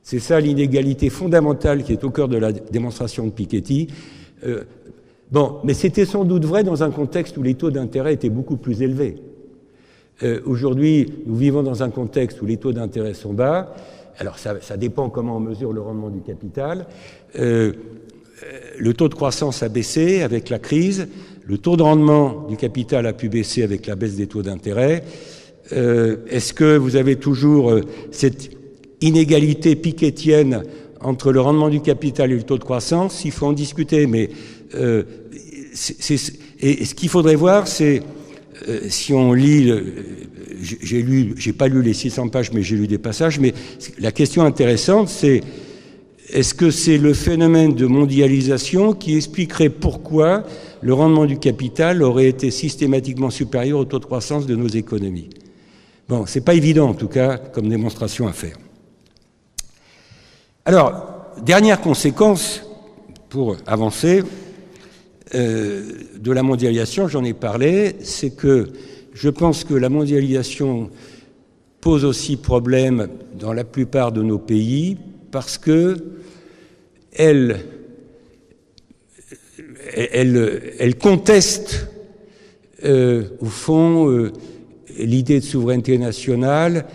[SPEAKER 1] C'est ça l'inégalité fondamentale qui est au cœur de la démonstration de Piketty. Bon, mais c'était sans doute vrai dans un contexte où les taux d'intérêt étaient beaucoup plus élevés. Aujourd'hui, nous vivons dans un contexte où les taux d'intérêt sont bas. Alors, ça dépend comment on mesure le rendement du capital. Le taux de croissance a baissé avec la crise. Le taux de rendement du capital a pu baisser avec la baisse des taux d'intérêt. Est-ce que vous avez toujours cette inégalité pikettienne entre le rendement du capital et le taux de croissance? Il faut en discuter, mais et ce qu'il faudrait voir, c'est si on lit, j'ai pas lu les 600 pages, mais j'ai lu des passages, mais la question intéressante, c'est est-ce que c'est le phénomène de mondialisation qui expliquerait pourquoi le rendement du capital aurait été systématiquement supérieur au taux de croissance de nos économies? Bon, c'est pas évident, en tout cas, comme démonstration à faire. Alors, dernière conséquence, pour avancer, de la mondialisation, j'en ai parlé, c'est que je pense que la mondialisation pose aussi problème dans la plupart de nos pays parce que elle conteste, au fond, l'idée de souveraineté nationale.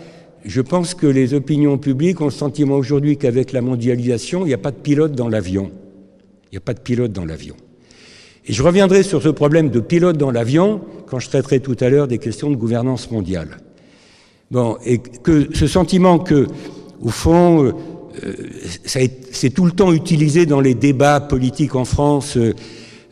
[SPEAKER 1] Je pense que les opinions publiques ont le sentiment aujourd'hui qu'avec la mondialisation, il n'y a pas de pilote dans l'avion. Il n'y a pas de pilote dans l'avion. Et je reviendrai sur ce problème de pilote dans l'avion quand je traiterai tout à l'heure des questions de gouvernance mondiale. Bon, et que ce sentiment que, au fond, c'est tout le temps utilisé dans les débats politiques en France,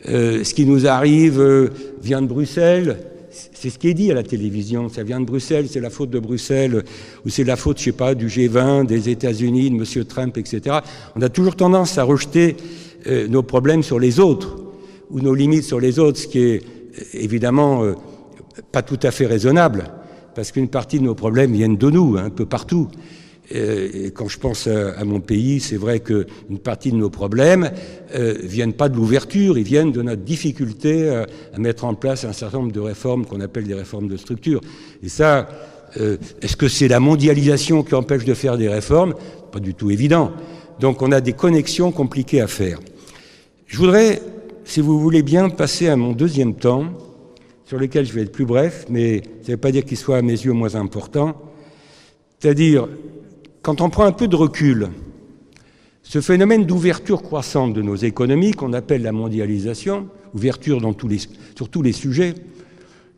[SPEAKER 1] ce qui nous arrive vient de Bruxelles. C'est ce qui est dit à la télévision, ça vient de Bruxelles, c'est la faute de Bruxelles, ou c'est la faute, je sais pas, du G20, des États-Unis, de M. Trump, etc. On a toujours tendance à rejeter nos problèmes sur les autres, ou nos limites sur les autres, ce qui est évidemment pas tout à fait raisonnable, parce qu'une partie de nos problèmes viennent de nous, un peu partout. Et quand je pense à mon pays, c'est vrai qu'une partie de nos problèmes viennent pas de l'ouverture, ils viennent de notre difficulté à mettre en place un certain nombre de réformes qu'on appelle des réformes de structure. Et ça, est-ce que c'est la mondialisation qui empêche de faire des réformes? Pas du tout évident. Donc on a des connexions compliquées à faire. Je voudrais, si vous voulez bien, passer à mon deuxième temps, sur lequel je vais être plus bref, mais ça ne veut pas dire qu'il soit à mes yeux moins important. C'est-à-dire, quand on prend un peu de recul, ce phénomène d'ouverture croissante de nos économies, qu'on appelle la mondialisation, ouverture sur tous les sujets,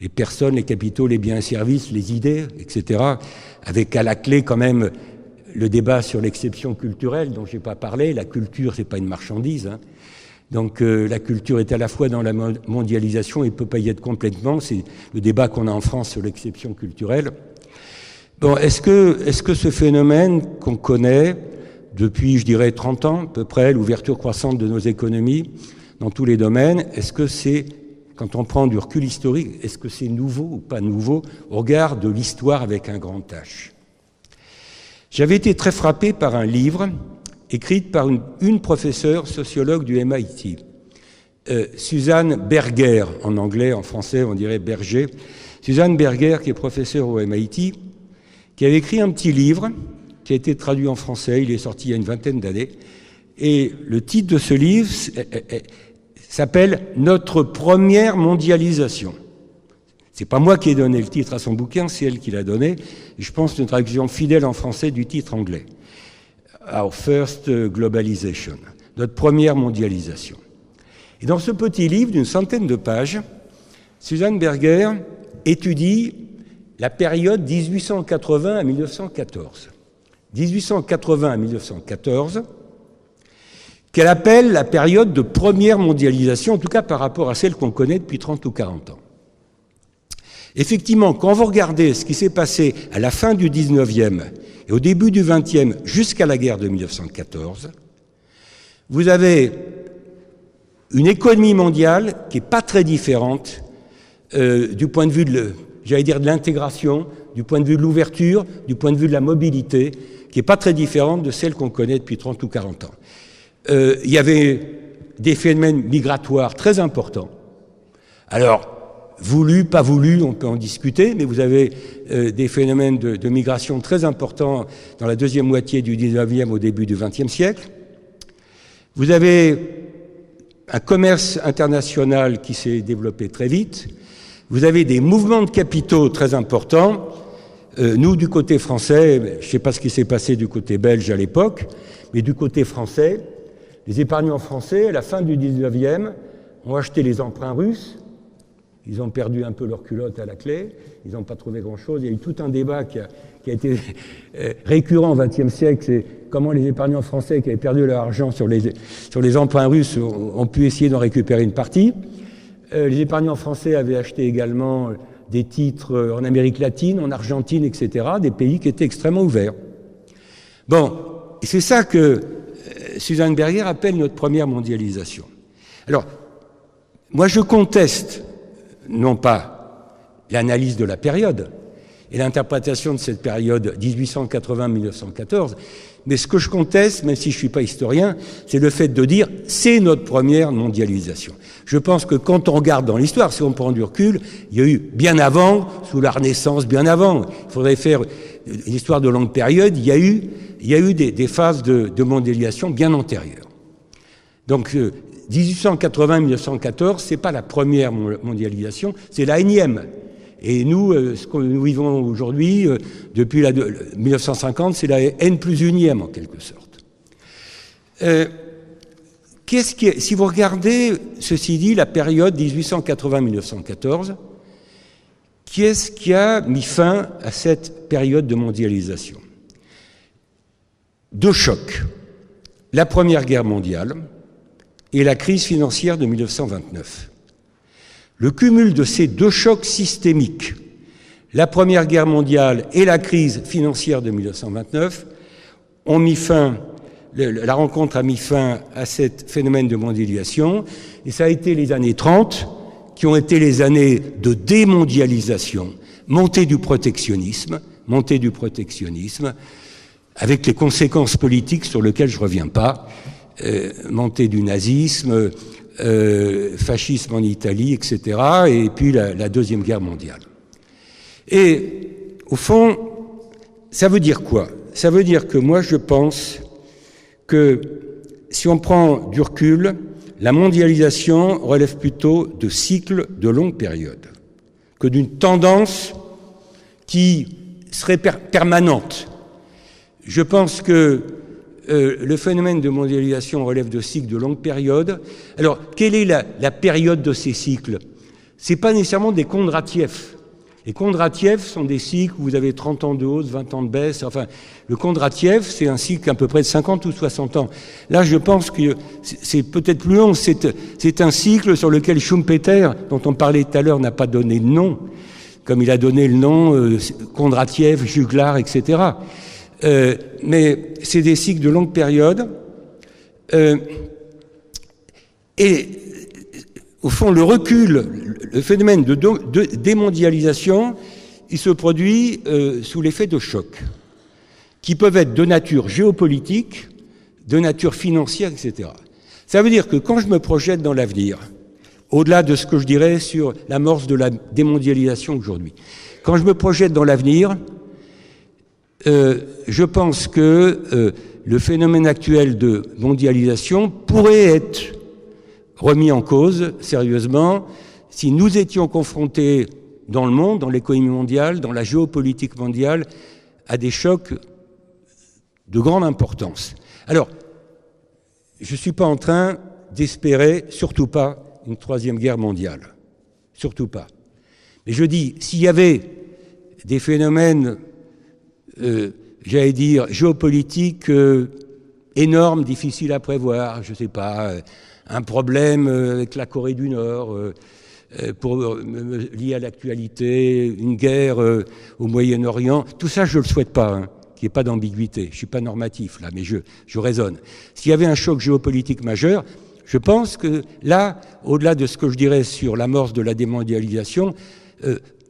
[SPEAKER 1] les personnes, les capitaux, les biens et services, les idées, etc., avec à la clé quand même le débat sur l'exception culturelle dont je n'ai pas parlé. La culture, ce n'est pas une marchandise, hein. Donc la culture est à la fois dans la mondialisation et ne peut pas y être complètement. C'est le débat qu'on a en France sur l'exception culturelle. Bon, est-ce que ce phénomène qu'on connaît depuis, je dirais, 30 ans à peu près, l'ouverture croissante de nos économies dans tous les domaines, est-ce que c'est, quand on prend du recul historique, est-ce que c'est nouveau ou pas nouveau au regard de l'histoire avec un grand H? J'avais été très frappé par un livre écrite par une professeure sociologue du MIT, Suzanne Berger, en anglais, en français on dirait Berger. Suzanne Berger, qui est professeure au MIT, qui avait écrit un petit livre qui a été traduit en français, il est sorti il y a une vingtaine d'années, et le titre de ce livre s'appelle « Notre première mondialisation ». C'est pas moi qui ai donné le titre à son bouquin, c'est elle qui l'a donné, et je pense une traduction fidèle en français du titre anglais. Our First Globalization, notre première mondialisation. Et dans ce petit livre d'une centaine de pages, Suzanne Berger étudie la période 1880 à 1914. 1880 à 1914, qu'elle appelle la période de première mondialisation, en tout cas par rapport à celle qu'on connaît depuis 30 ou 40 ans. Effectivement, quand vous regardez ce qui s'est passé à la fin du 19e et au début du 20e jusqu'à la guerre de 1914, vous avez une économie mondiale qui n'est pas très différente du point de vue de l'intégration, du point de vue de l'ouverture, du point de vue de la mobilité, qui n'est pas très différente de celle qu'on connaît depuis 30 ou 40 ans. Il y avait des phénomènes migratoires très importants. Alors, voulu, pas voulu, on peut en discuter, mais vous avez des phénomènes de migration très importants dans la deuxième moitié du 19e au début du 20e siècle. Vous avez un commerce international qui s'est développé très vite. Vous avez des mouvements de capitaux très importants. Nous, du côté français, je ne sais pas ce qui s'est passé du côté belge à l'époque, mais du côté français, les épargnants français, à la fin du 19e, ont acheté les emprunts russes. Ils ont perdu un peu leur culotte à la clé, ils n'ont pas trouvé grand-chose. Il y a eu tout un débat qui a été récurrent au XXe siècle, c'est comment les épargnants français qui avaient perdu leur argent sur les emprunts russes ont pu essayer d'en récupérer une partie. Les épargnants français avaient acheté également des titres en Amérique latine, en Argentine, etc., des pays qui étaient extrêmement ouverts. Bon, et c'est ça que Suzanne Berger appelle notre première mondialisation. Alors, moi je conteste non pas l'analyse de la période et l'interprétation de cette période 1880-1914, mais ce que je conteste, même si je ne suis pas historien, c'est le fait de dire « c'est notre première mondialisation ». Je pense que quand on regarde dans l'histoire, si on prend du recul, il y a eu bien avant, sous la Renaissance, bien avant, il faudrait faire une histoire de longue période, il y a eu des phases de mondialisation bien antérieures. Donc 1880-1914, ce n'est pas la première mondialisation, c'est la énième. Et nous, ce que nous vivons aujourd'hui, depuis 1950, c'est la N+1e en quelque sorte. Si vous regardez, ceci dit, la période 1880-1914, qui est-ce qui a mis fin à cette période de mondialisation? Deux chocs. La Première Guerre mondiale et la crise financière de 1929. Le cumul de ces deux chocs systémiques, la Première Guerre mondiale et la crise financière de 1929, ont mis fin, la rencontre a mis fin à ce phénomène de mondialisation, et ça a été les années 30 qui ont été les années de démondialisation, montée du protectionnisme, avec les conséquences politiques sur lesquelles je ne reviens pas, montée du nazisme, fascisme en Italie, etc., et puis la Deuxième Guerre mondiale. Et au fond, ça veut dire quoi? Ça veut dire que moi je pense que si on prend du recul, la mondialisation relève plutôt de cycles de longue période que d'une tendance qui serait permanente. Je pense que le phénomène de mondialisation relève de cycles de longue période. Alors, quelle est la période de ces cycles? Ce n'est pas nécessairement des Kondratiev. Les Kondratiev sont des cycles où vous avez 30 ans de hausse, 20 ans de baisse. Enfin, le Kondratiev, c'est un cycle à peu près de 50 ou 60 ans. Là, je pense que c'est peut-être plus long. C'est un cycle sur lequel Schumpeter, dont on parlait tout à l'heure, n'a pas donné de nom, comme il a donné le nom Kondratiev, Juglar, etc. Mais c'est des cycles de longue période. Et au fond, le recul, le phénomène de démondialisation, il se produit sous l'effet de chocs, qui peuvent être de nature géopolitique, de nature financière, etc. Ça veut dire que quand je me projette dans l'avenir, au-delà de ce que je dirais sur l'amorce de la démondialisation aujourd'hui, quand je me projette dans l'avenir, je pense que le phénomène actuel de mondialisation pourrait être remis en cause sérieusement si nous étions confrontés dans le monde, dans l'économie mondiale, dans la géopolitique mondiale, à des chocs de grande importance. Alors, je ne suis pas en train d'espérer, surtout pas, une troisième guerre mondiale. Surtout pas. Mais je dis, s'il y avait des phénomènes j'allais dire, géopolitique énorme, difficile à prévoir, je ne sais pas, un problème avec la Corée du Nord, lié à l'actualité, une guerre au Moyen-Orient, tout ça je ne le souhaite pas, hein, qu'il n'y ait pas d'ambiguïté, je ne suis pas normatif là, mais je raisonne. S'il y avait un choc géopolitique majeur, je pense que là, au-delà de ce que je dirais sur l'amorce de la démondialisation,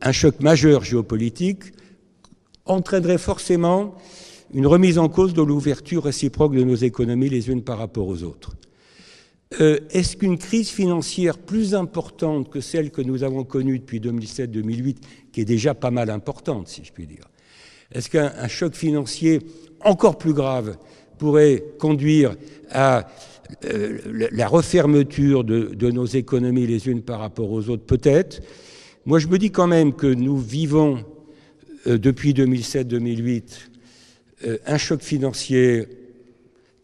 [SPEAKER 1] un choc majeur géopolitique entraînerait forcément une remise en cause de l'ouverture réciproque de nos économies les unes par rapport aux autres. Est-ce qu'une crise financière plus importante que celle que nous avons connue depuis 2007-2008, qui est déjà pas mal importante, si je puis dire, est-ce qu'un choc financier encore plus grave pourrait conduire à la refermeture de nos économies les unes par rapport aux autres? Peut-être. Moi, je me dis quand même que nous vivons depuis 2007-2008, un choc financier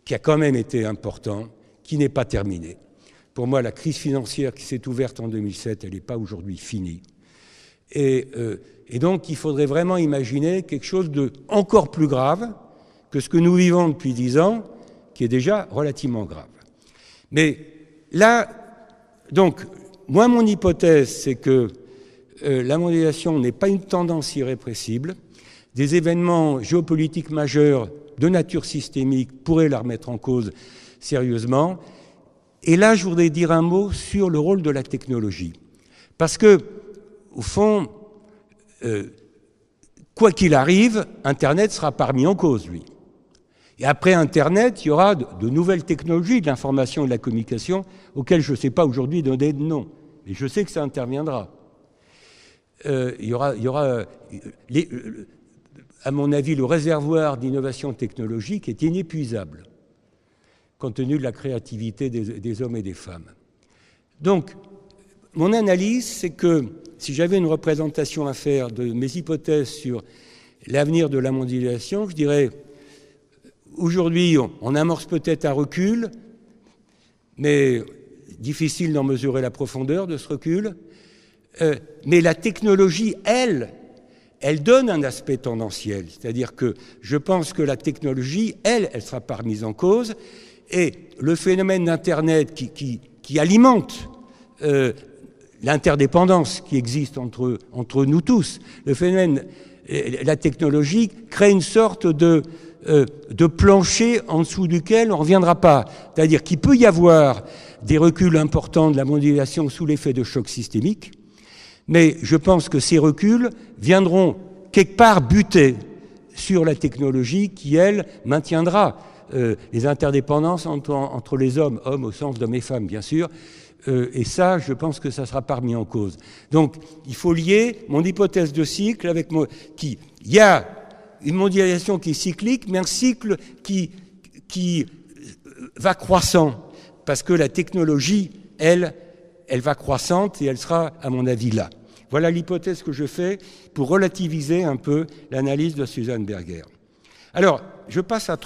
[SPEAKER 1] qui a quand même été important, qui n'est pas terminé. Pour moi, la crise financière qui s'est ouverte en 2007, elle n'est pas aujourd'hui finie. Et donc, il faudrait vraiment imaginer quelque chose de encore plus grave que ce que nous vivons depuis 10 ans, qui est déjà relativement grave. Mais là, donc, moi, mon hypothèse, c'est que la mondialisation n'est pas une tendance irrépressible. Des événements géopolitiques majeurs de nature systémique pourraient la remettre en cause sérieusement. Et là, je voudrais dire un mot sur le rôle de la technologie. Parce que, au fond, quoi qu'il arrive, Internet sera pas remis en cause, lui. Et après Internet, il y aura de nouvelles technologies de l'information et de la communication auxquelles je ne sais pas aujourd'hui donner de nom. Mais je sais que ça interviendra. Il y aura à mon avis, le réservoir d'innovation technologique est inépuisable, compte tenu de la créativité des hommes et des femmes. Donc, mon analyse, c'est que si j'avais une représentation à faire de mes hypothèses sur l'avenir de la mondialisation, je dirais, aujourd'hui, on amorce peut-être un recul, mais difficile d'en mesurer la profondeur de ce recul. Mais la technologie, elle donne un aspect tendanciel. C'est-à-dire que je pense que la technologie, elle sera pas remise en cause. Et le phénomène d'Internet qui alimente l'interdépendance qui existe entre nous tous, le phénomène, la technologie crée une sorte de plancher en dessous duquel on ne reviendra pas. C'est-à-dire qu'il peut y avoir des reculs importants de la mondialisation sous l'effet de chocs systémiques, mais je pense que ces reculs viendront quelque part buter sur la technologie qui, elle, maintiendra les interdépendances entre les hommes au sens d'hommes et femmes, bien sûr, et ça, je pense que ça ne sera pas remis en cause. Donc, il faut lier mon hypothèse de cycle avec il y a une mondialisation qui est cyclique, mais un cycle qui va croissant, parce que la technologie, elle va croissante et elle sera, à mon avis, là. Voilà l'hypothèse que je fais pour relativiser un peu l'analyse de Susan Berger. Alors, je passe à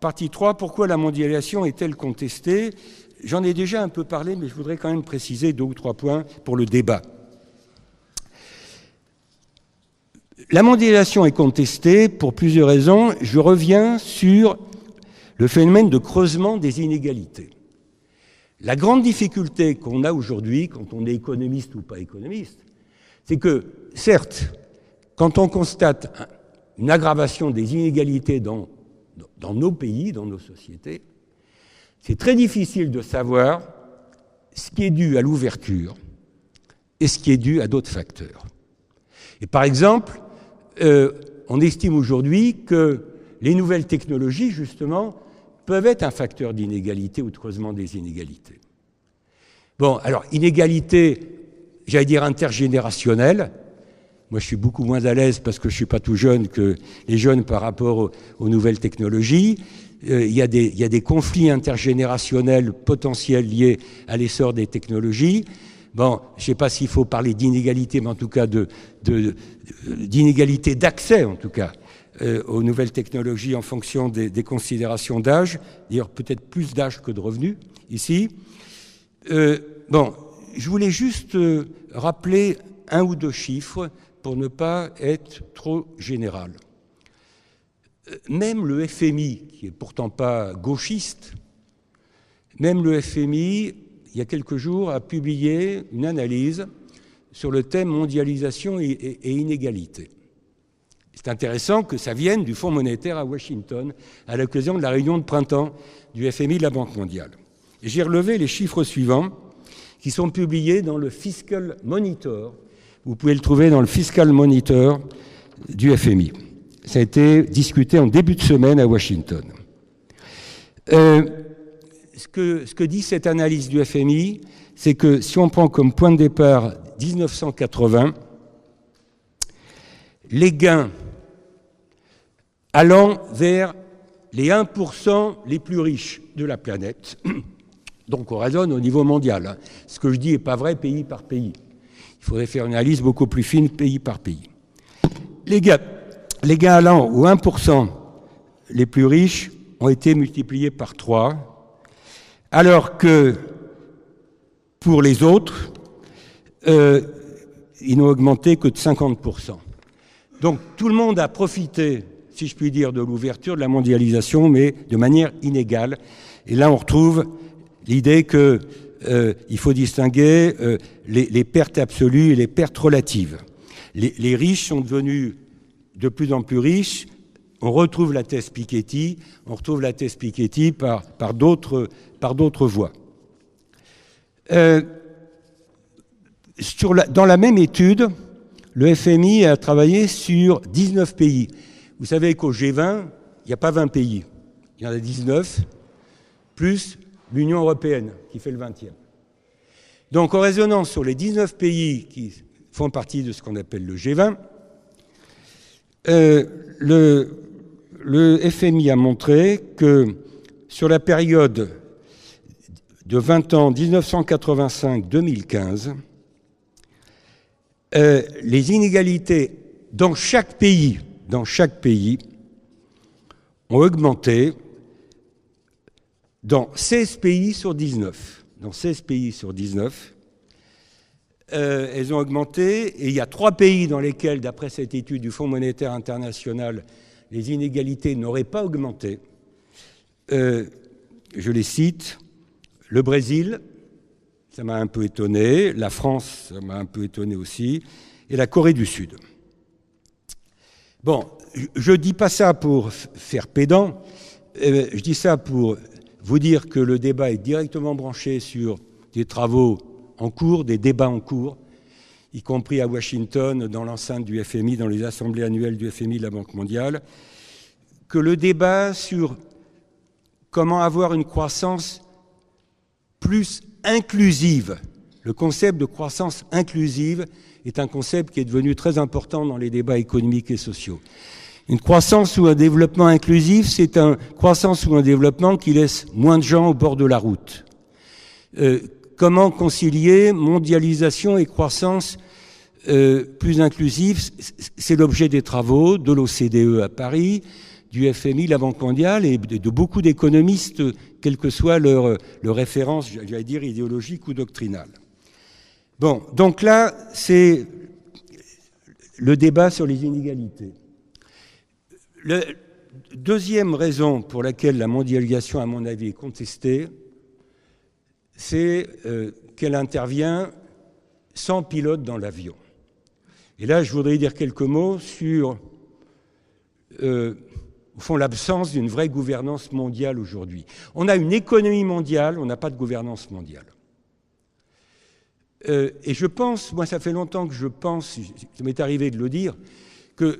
[SPEAKER 1] partie 3, pourquoi la mondialisation est-elle contestée? J'en ai déjà un peu parlé, mais je voudrais quand même préciser 2 ou 3 points pour le débat. La mondialisation est contestée pour plusieurs raisons. Je reviens sur le phénomène de creusement des inégalités. La grande difficulté qu'on a aujourd'hui, quand on est économiste ou pas économiste, c'est que, certes, quand on constate une aggravation des inégalités dans nos pays, dans nos sociétés, c'est très difficile de savoir ce qui est dû à l'ouverture et ce qui est dû à d'autres facteurs. Et par exemple, on estime aujourd'hui que les nouvelles technologies, justement, peuvent être un facteur d'inégalité ou de creusement des inégalités. Bon, alors, inégalité, j'allais dire intergénérationnelle. Moi, je suis beaucoup moins à l'aise parce que je ne suis pas tout jeune que les jeunes par rapport aux nouvelles technologies. Il y a des conflits intergénérationnels potentiels liés à l'essor des technologies. Bon, je ne sais pas s'il faut parler d'inégalité, mais en tout cas d'inégalité d'accès, en tout cas, aux nouvelles technologies en fonction des considérations d'âge, d'ailleurs peut-être plus d'âge que de revenus, ici. Bon, je voulais juste rappeler 1 ou 2 chiffres pour ne pas être trop général. Même le FMI, qui n'est pourtant pas gauchiste, même le FMI, il y a quelques jours, a publié une analyse sur le thème mondialisation et inégalité. C'est intéressant que ça vienne du Fonds monétaire à Washington à l'occasion de la réunion de printemps du FMI de la Banque mondiale. Et j'ai relevé les chiffres suivants qui sont publiés dans le Fiscal Monitor. Vous pouvez le trouver dans le Fiscal Monitor du FMI. Ça a été discuté en début de semaine à Washington. Ce que dit cette analyse du FMI, c'est que si on prend comme point de départ 1980, les gains allant vers les 1% les plus riches de la planète, donc on raisonne au niveau mondial. Hein. Ce que je dis n'est pas vrai pays par pays. Il faudrait faire une analyse beaucoup plus fine pays par pays. Les gains allant aux 1% les plus riches ont été multipliés par 3, alors que pour les autres, ils n'ont augmenté que de 50%. Donc tout le monde a profité, si je puis dire, de l'ouverture, de la mondialisation, mais de manière inégale. Et là, on retrouve l'idée qu'il faut distinguer les pertes absolues et les pertes relatives. Les riches sont devenus de plus en plus riches. On retrouve la thèse Piketty, par d'autres voies. Dans la même étude, le FMI a travaillé sur 19 pays. Vous savez qu'au G20, il n'y a pas 20 pays. Il y en a 19, plus l'Union européenne, qui fait le 20e. Donc, en raisonnant sur les 19 pays qui font partie de ce qu'on appelle le G20, le FMI a montré que sur la période de 20 ans, 1985-2015, les inégalités dans chaque pays ont augmenté dans 16 pays sur 19. Dans 16 pays sur 19, elles ont augmenté, et il y a 3 pays dans lesquels, d'après cette étude du Fonds monétaire international, les inégalités n'auraient pas augmenté. Je les cite, le Brésil, ça m'a un peu étonné, la France, ça m'a un peu étonné aussi, et la Corée du Sud. Bon, je ne dis pas ça pour faire pédant, je dis ça pour vous dire que le débat est directement branché sur des travaux en cours, des débats en cours, y compris à Washington, dans l'enceinte du FMI, dans les assemblées annuelles du FMI de la Banque mondiale, que le débat sur comment avoir une croissance plus inclusive, le concept de croissance inclusive est un concept qui est devenu très important dans les débats économiques et sociaux. Une croissance ou un développement inclusif, c'est une croissance ou un développement qui laisse moins de gens au bord de la route. Comment concilier mondialisation et croissance plus inclusive? C'est l'objet des travaux de l'OCDE à Paris, du FMI, la Banque mondiale, et de beaucoup d'économistes, quelle que soit leur référence, j'allais dire, idéologique ou doctrinale. Bon, donc là, c'est le débat sur les inégalités. La deuxième raison pour laquelle la mondialisation, à mon avis, est contestée, c'est qu'elle intervient sans pilote dans l'avion. Et là, je voudrais dire quelques mots sur, au fond, l'absence d'une vraie gouvernance mondiale aujourd'hui. On a une économie mondiale, on n'a pas de gouvernance mondiale. Et je pense, moi ça fait longtemps que je pense, ça m'est arrivé de le dire, que,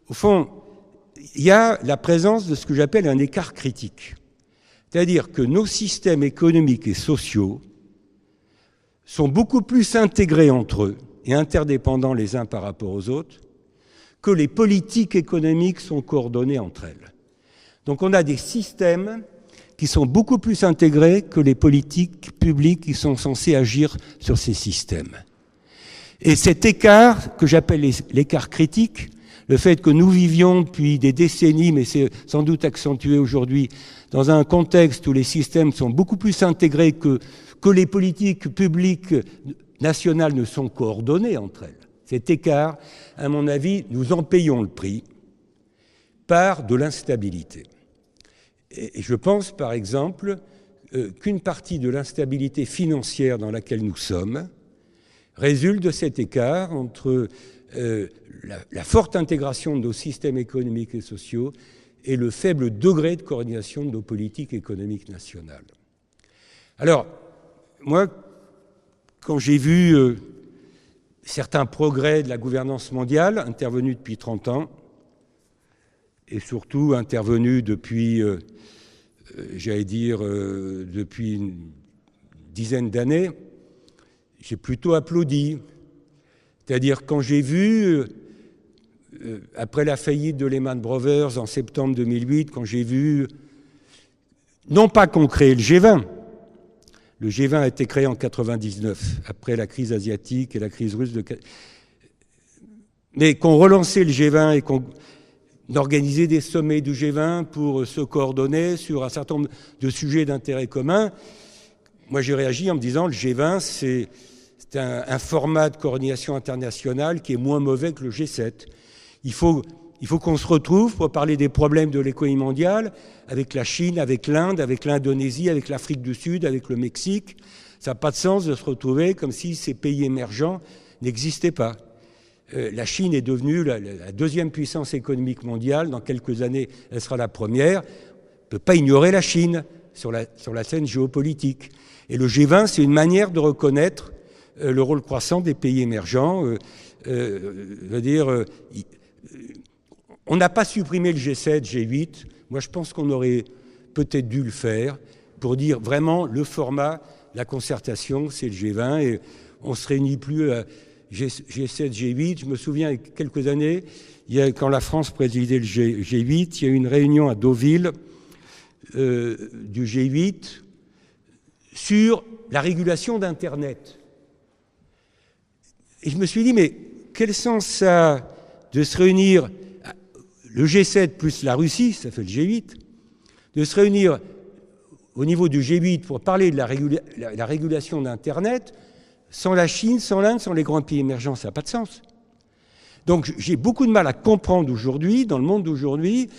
[SPEAKER 1] au fond, il y a la présence de ce que j'appelle un écart critique. C'est-à-dire que nos systèmes économiques et sociaux sont beaucoup plus intégrés entre eux et interdépendants les uns par rapport aux autres que les politiques économiques sont coordonnées entre elles. Donc on a des systèmes qui sont beaucoup plus intégrés que les politiques publiques qui sont censées agir sur ces systèmes. Et cet écart, que j'appelle l'écart critique, le fait que nous vivions depuis des décennies, mais c'est sans doute accentué aujourd'hui, dans un contexte où les systèmes sont beaucoup plus intégrés que les politiques publiques nationales ne sont coordonnées entre elles. Cet écart, à mon avis, nous en payons le prix par de l'instabilité. Et je pense, par exemple, qu'une partie de l'instabilité financière dans laquelle nous sommes résulte de cet écart entre la forte intégration de nos systèmes économiques et sociaux et le faible degré de coordination de nos politiques économiques nationales. Alors, moi, quand j'ai vu certains progrès de la gouvernance mondiale intervenus depuis 30 ans, et surtout intervenus depuis, j'allais dire, depuis une dizaine d'années, j'ai plutôt applaudi. C'est-à-dire quand j'ai vu, après la faillite de Lehman Brothers en septembre 2008, quand j'ai vu, non pas qu'on crée le G20, le G20 a été créé en 1999, après la crise asiatique et la crise russe, mais qu'on relançait le G20 et qu'on organisait des sommets du G20 pour se coordonner sur un certain nombre de sujets d'intérêt commun. Moi, j'ai réagi en me disant le G20, c'est un format de coordination internationale qui est moins mauvais que le G7. Il faut qu'on se retrouve pour parler des problèmes de l'économie mondiale avec la Chine, avec l'Inde, avec l'Indonésie, avec l'Afrique du Sud, avec le Mexique. Ça n'a pas de sens de se retrouver comme si ces pays émergents n'existaient pas. La Chine est devenue la deuxième puissance économique mondiale. Dans quelques années, elle sera la première. On ne peut pas ignorer la Chine sur la scène géopolitique. Et le G20, c'est une manière de reconnaître le rôle croissant des pays émergents. On n'a pas supprimé le G7, G8. Moi, je pense qu'on aurait peut-être dû le faire pour dire vraiment le format, la concertation, c'est le G20 et on ne se réunit plus à G7, G8. Je me souviens, il y a quelques années, quand la France présidait le G8, il y a eu une réunion à Deauville du G8 sur la régulation d'Internet. Et je me suis dit, mais quel sens ça a de se réunir, le G7 plus la Russie, ça fait le G8, de se réunir au niveau du G8 pour parler de la régulation d'Internet sans la Chine, sans l'Inde, sans les grands pays émergents, ça n'a pas de sens. Donc j'ai beaucoup de mal à comprendre aujourd'hui, dans le monde d'aujourd'hui,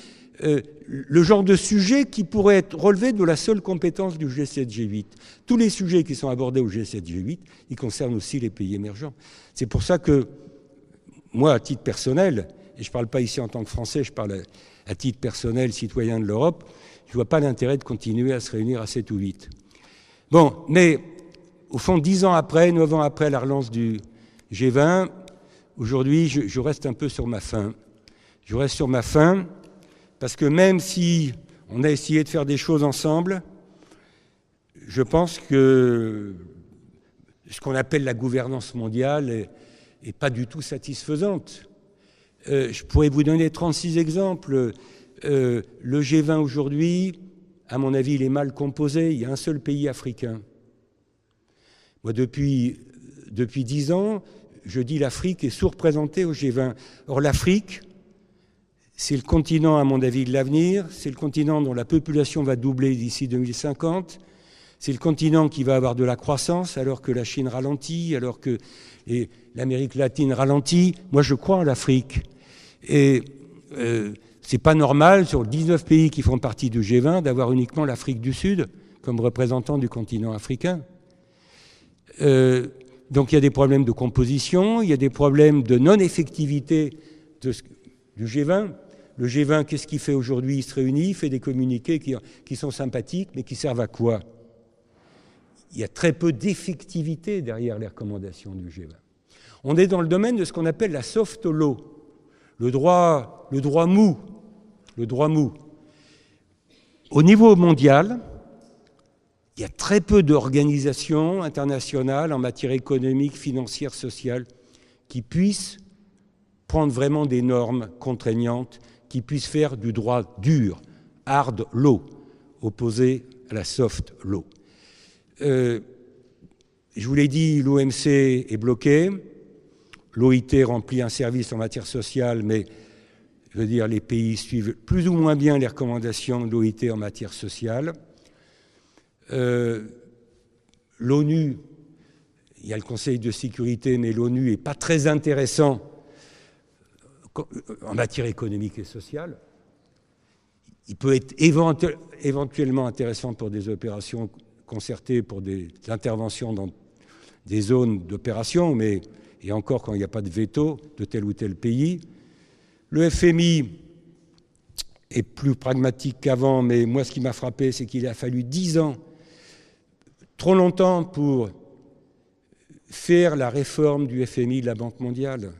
[SPEAKER 1] le genre de sujet qui pourrait être relevé de la seule compétence du G7, G8. Tous les sujets qui sont abordés au G7, G8, ils concernent aussi les pays émergents. C'est pour ça que moi, à titre personnel, et je ne parle pas ici en tant que Français, je parle à titre personnel, citoyen de l'Europe, je ne vois pas l'intérêt de continuer à se réunir à 7 ou 8. Bon, mais au fond, 10 ans après, 9 ans après la relance du G20, aujourd'hui, je reste un peu sur ma faim. Je reste sur ma faim parce que même si on a essayé de faire des choses ensemble, je pense que ce qu'on appelle la gouvernance mondiale n'est pas du tout satisfaisante. Je pourrais vous donner 36 exemples. Le G20 aujourd'hui, à mon avis, il est mal composé. Il y a un seul pays africain. Moi, depuis 10 ans, je dis l'Afrique est sous-représentée au G20. Or, l'Afrique, c'est le continent, à mon avis, de l'avenir. C'est le continent dont la population va doubler d'ici 2050. C'est le continent qui va avoir de la croissance, alors que la Chine ralentit, alors que l'Amérique latine ralentit. Moi, je crois en l'Afrique. Et c'est pas normal, sur 19 pays qui font partie du G20, d'avoir uniquement l'Afrique du Sud comme représentant du continent africain. Donc il y a des problèmes de composition, il y a des problèmes de non-effectivité du G20. Le G20, qu'est-ce qu'il fait aujourd'hui? Il se réunit, il fait des communiqués qui sont sympathiques, mais qui servent à quoi? Il y a très peu d'effectivité derrière les recommandations du G20. On est dans le domaine de ce qu'on appelle la soft law, le droit mou. Le droit mou. Au niveau mondial, il y a très peu d'organisations internationales en matière économique, financière, sociale qui puissent prendre vraiment des normes contraignantes, qui puissent faire du droit dur, hard law, opposé à la soft law. Je vous l'ai dit, l'OMC est bloqué, l'OIT remplit un service en matière sociale, mais je veux dire, les pays suivent plus ou moins bien les recommandations de l'OIT en matière sociale. L'ONU, il y a le Conseil de sécurité, mais l'ONU n'est pas très intéressant en matière économique et sociale. Il peut être éventuellement intéressant pour des opérations concertées, pour des interventions dans des zones d'opération, mais et encore quand il n'y a pas de veto de tel ou tel pays. Le FMI est plus pragmatique qu'avant, mais moi, ce qui m'a frappé, c'est qu'il a fallu 10 ans, trop longtemps, pour faire la réforme du FMI de la Banque mondiale.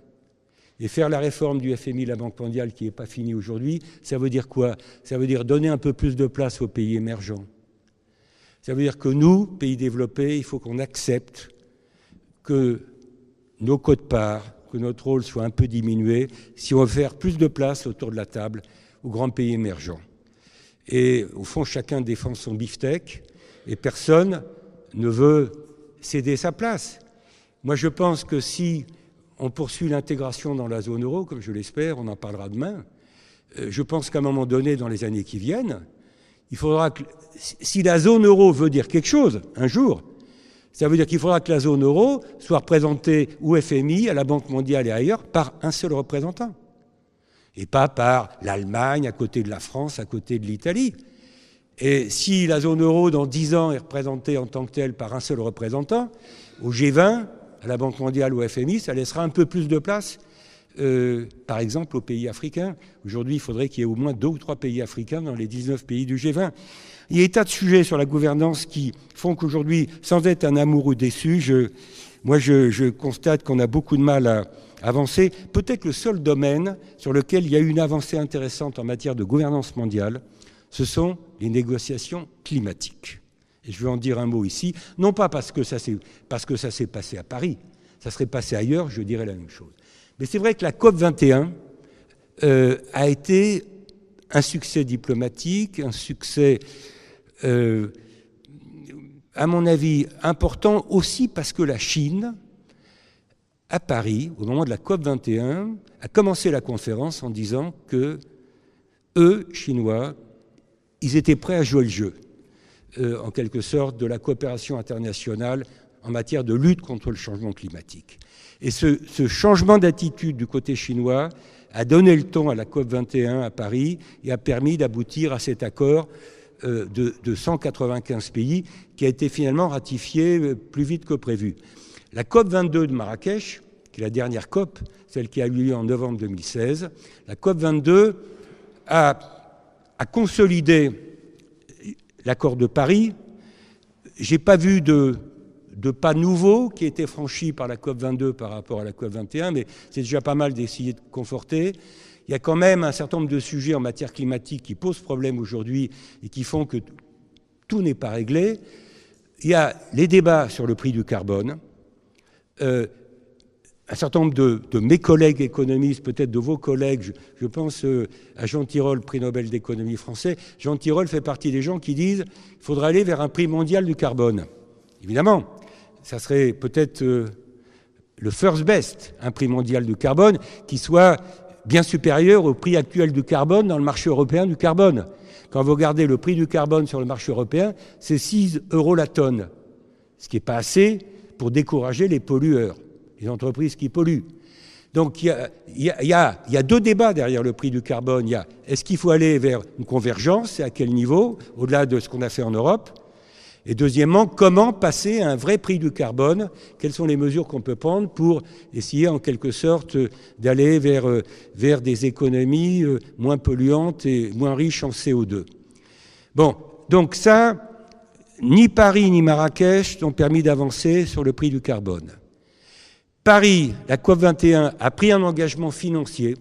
[SPEAKER 1] Et faire la réforme du FMI de la Banque mondiale qui n'est pas finie aujourd'hui, ça veut dire quoi? Ça veut dire donner un peu plus de place aux pays émergents. Ça veut dire que nous, pays développés, il faut qu'on accepte que nos quotes-parts, que notre rôle soit un peu diminué, si on veut faire plus de place autour de la table aux grands pays émergents. Et au fond, chacun défend son beefsteak et personne ne veut céder sa place. Moi, je pense que si on poursuit l'intégration dans la zone euro, comme je l'espère, on en parlera demain, je pense qu'à un moment donné, dans les années qui viennent, il faudra que, si la zone euro veut dire quelque chose, un jour, ça veut dire qu'il faudra que la zone euro soit représentée au FMI, à la Banque mondiale et ailleurs par un seul représentant. Et pas par l'Allemagne, à côté de la France, à côté de l'Italie. Et si la zone euro, dans 10 ans, est représentée en tant que telle par un seul représentant, au G20, à la Banque mondiale ou au FMI, ça laissera un peu plus de place, par exemple, aux pays africains. Aujourd'hui, il faudrait qu'il y ait au moins 2 ou 3 pays africains dans les 19 pays du G20. Il y a des tas de sujets sur la gouvernance qui font qu'aujourd'hui, sans être un amoureux déçu, je constate qu'on a beaucoup de mal à avancer. Peut-être le seul domaine sur lequel il y a eu une avancée intéressante en matière de gouvernance mondiale, ce sont les négociations climatiques. Et je veux en dire un mot ici, non pas parce que ça s'est passé à Paris, ça serait passé ailleurs, je dirais la même chose. Mais c'est vrai que la COP21 a été un succès diplomatique, un succès, à mon avis, important aussi parce que la Chine, à Paris, au moment de la COP21, a commencé la conférence en disant que eux, Chinois, ils étaient prêts à jouer le jeu, en quelque sorte, de la coopération internationale en matière de lutte contre le changement climatique. Et ce changement d'attitude du côté chinois a donné le ton à la COP21 à Paris et a permis d'aboutir à cet accord de 195 pays qui a été finalement ratifié plus vite que prévu. La COP22 de Marrakech, qui est la dernière COP, celle qui a eu lieu en novembre 2016, la COP22 a consolidé l'accord de Paris. Je n'ai pas vu de pas nouveaux qui étaient franchis par la COP22 par rapport à la COP21, mais c'est déjà pas mal d'essayer de conforter. Il y a quand même un certain nombre de sujets en matière climatique qui posent problème aujourd'hui et qui font que tout n'est pas réglé. Il y a les débats sur le prix du carbone, un certain nombre de mes collègues économistes, peut-être de vos collègues, je pense à Jean Tirole, prix Nobel d'économie français. Jean Tirole fait partie des gens qui disent qu'il faudra aller vers un prix mondial du carbone. Évidemment, ça serait peut-être le first best, un prix mondial du carbone qui soit bien supérieur au prix actuel du carbone dans le marché européen du carbone. Quand vous regardez le prix du carbone sur le marché européen, c'est 6 € la tonne, ce qui n'est pas assez pour décourager les pollueurs, les entreprises qui polluent. Donc il y a deux débats derrière le prix du carbone. Il y a est-ce qu'il faut aller vers une convergence et à quel niveau, au-delà de ce qu'on a fait en Europe? Et deuxièmement, comment passer à un vrai prix du carbone? Quelles sont les mesures qu'on peut prendre pour essayer en quelque sorte d'aller vers des économies moins polluantes et moins riches en CO2? Bon, donc ça, ni Paris ni Marrakech n'ont permis d'avancer sur le prix du carbone. Paris, la COP21, a pris un engagement financier,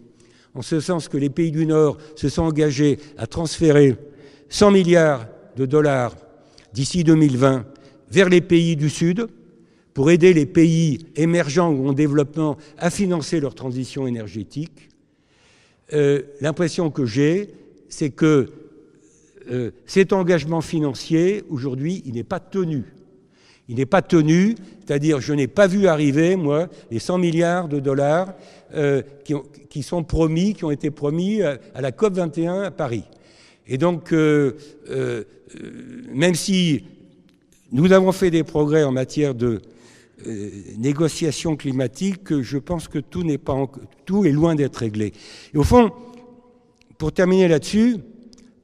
[SPEAKER 1] en ce sens que les pays du Nord se sont engagés à transférer 100 milliards de dollars d'ici 2020 vers les pays du Sud pour aider les pays émergents ou en développement à financer leur transition énergétique. L'impression que j'ai, c'est que cet engagement financier, aujourd'hui, il n'est pas tenu. Il n'est pas tenu, c'est-à-dire je n'ai pas vu arriver, moi, les 100 milliards de dollars qui sont promis, qui ont été promis à la COP21 à Paris. Et donc, même si nous avons fait des progrès en matière de négociation climatique, je pense que tout est loin d'être réglé. Et au fond, pour terminer là-dessus,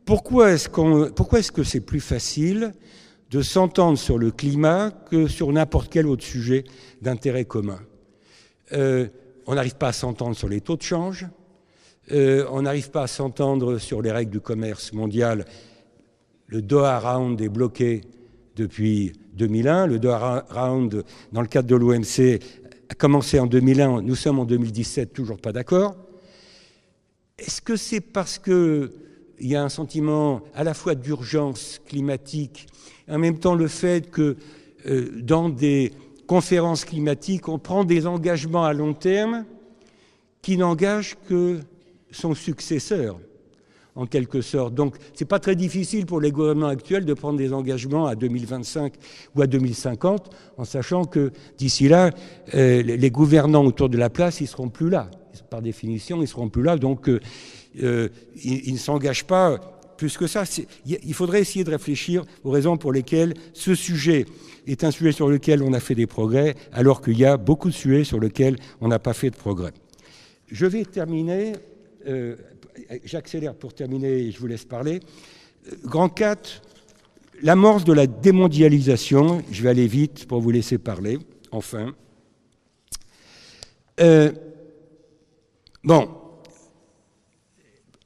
[SPEAKER 1] pourquoi est-ce que c'est plus facile de s'entendre sur le climat que sur n'importe quel autre sujet d'intérêt commun? On n'arrive pas à s'entendre sur les taux de change, on n'arrive pas à s'entendre sur les règles du commerce mondial. Le Doha Round est bloqué depuis 2001. Le Doha Round, dans le cadre de l'OMC, a commencé en 2001. Nous sommes en 2017, toujours pas d'accord. Est-ce que c'est parce qu'il y a un sentiment à la fois d'urgence climatique, en même temps le fait que dans des conférences climatiques, on prend des engagements à long terme qui n'engagent que son successeur, en quelque sorte. Donc, ce n'est pas très difficile pour les gouvernements actuels de prendre des engagements à 2025 ou à 2050, en sachant que d'ici là, les gouvernants autour de la place, ils ne seront plus là. Par définition, ils ne seront plus là, donc ils ne s'engagent pas plus que ça. Il faudrait essayer de réfléchir aux raisons pour lesquelles ce sujet est un sujet sur lequel on a fait des progrès, alors qu'il y a beaucoup de sujets sur lesquels on n'a pas fait de progrès. Je vais terminer, j'accélère pour terminer et je vous laisse parler. Grand 4, l'amorce de la démondialisation. Je vais aller vite pour vous laisser parler, enfin. Bon,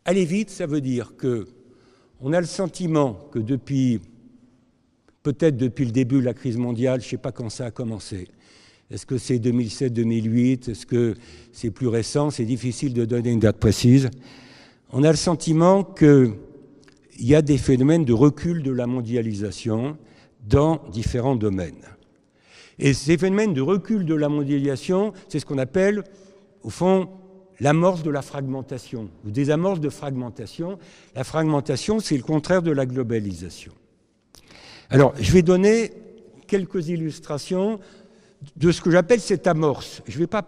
[SPEAKER 1] aller vite, ça veut dire qu'on a le sentiment que peut-être depuis le début de la crise mondiale, je ne sais pas quand ça a commencé. Est-ce que c'est 2007, 2008? Est-ce que c'est plus récent? C'est difficile de donner une date précise. On a le sentiment qu'il y a des phénomènes de recul de la mondialisation dans différents domaines. Et ces phénomènes de recul de la mondialisation, c'est ce qu'on appelle, au fond, l'amorce de la fragmentation, ou des amorces de fragmentation. La fragmentation, c'est le contraire de la globalisation. Alors, je vais donner quelques illustrations de ce que j'appelle cette amorce. Je ne vais pas,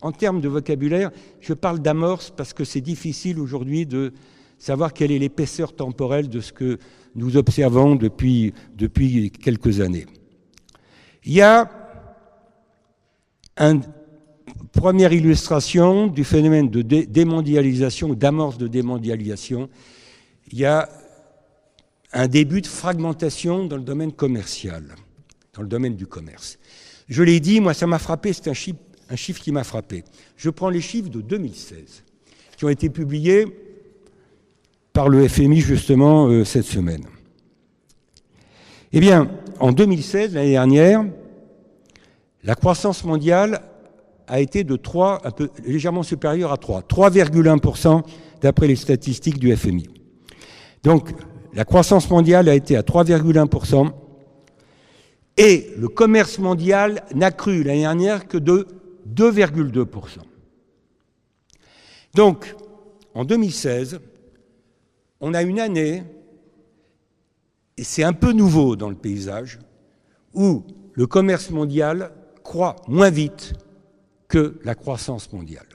[SPEAKER 1] en termes de vocabulaire, je parle d'amorce parce que c'est difficile aujourd'hui de savoir quelle est l'épaisseur temporelle de ce que nous observons depuis quelques années. Il y a une première illustration du phénomène de démondialisation, d'amorce de démondialisation. Il y a un début de fragmentation dans le domaine commercial, dans le domaine du commerce. Je l'ai dit, moi ça m'a frappé, c'est un chiffre qui m'a frappé. Je prends les chiffres de 2016, qui ont été publiés par le FMI justement cette semaine. Eh bien, en 2016, l'année dernière, la croissance mondiale a été de 3, un peu légèrement supérieure à 3,1% d'après les statistiques du FMI. Donc, la croissance mondiale a été à 3,1%. Et le commerce mondial n'a cru l'année dernière que de 2,2%. Donc, en 2016, on a une année, et c'est un peu nouveau dans le paysage, où le commerce mondial croît moins vite que la croissance mondiale.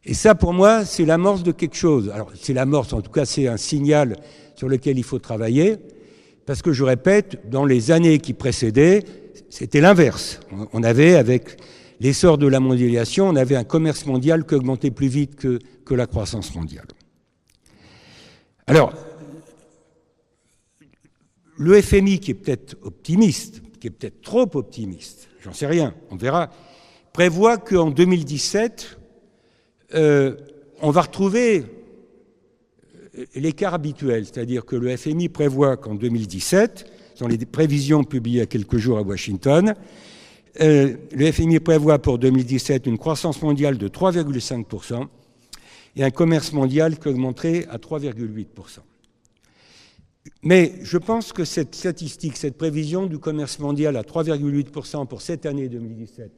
[SPEAKER 1] Et ça, pour moi, c'est l'amorce de quelque chose. Alors, c'est l'amorce, en tout cas, c'est un signal sur lequel il faut travailler, parce que, je répète, dans les années qui précédaient, c'était l'inverse. On avait, avec l'essor de la mondialisation, on avait un commerce mondial qui augmentait plus vite que la croissance mondiale. Alors, le FMI, qui est peut-être optimiste, qui est peut-être trop optimiste, j'en sais rien, on verra, prévoit qu'en 2017, on va retrouver l'écart habituel, c'est-à-dire que le FMI prévoit qu'en 2017, dans les prévisions publiées il y a quelques jours à Washington, le FMI prévoit pour 2017 une croissance mondiale de 3,5% et un commerce mondial qui augmenterait à 3,8%. Mais je pense que cette statistique, cette prévision du commerce mondial à 3,8% pour cette année 2017,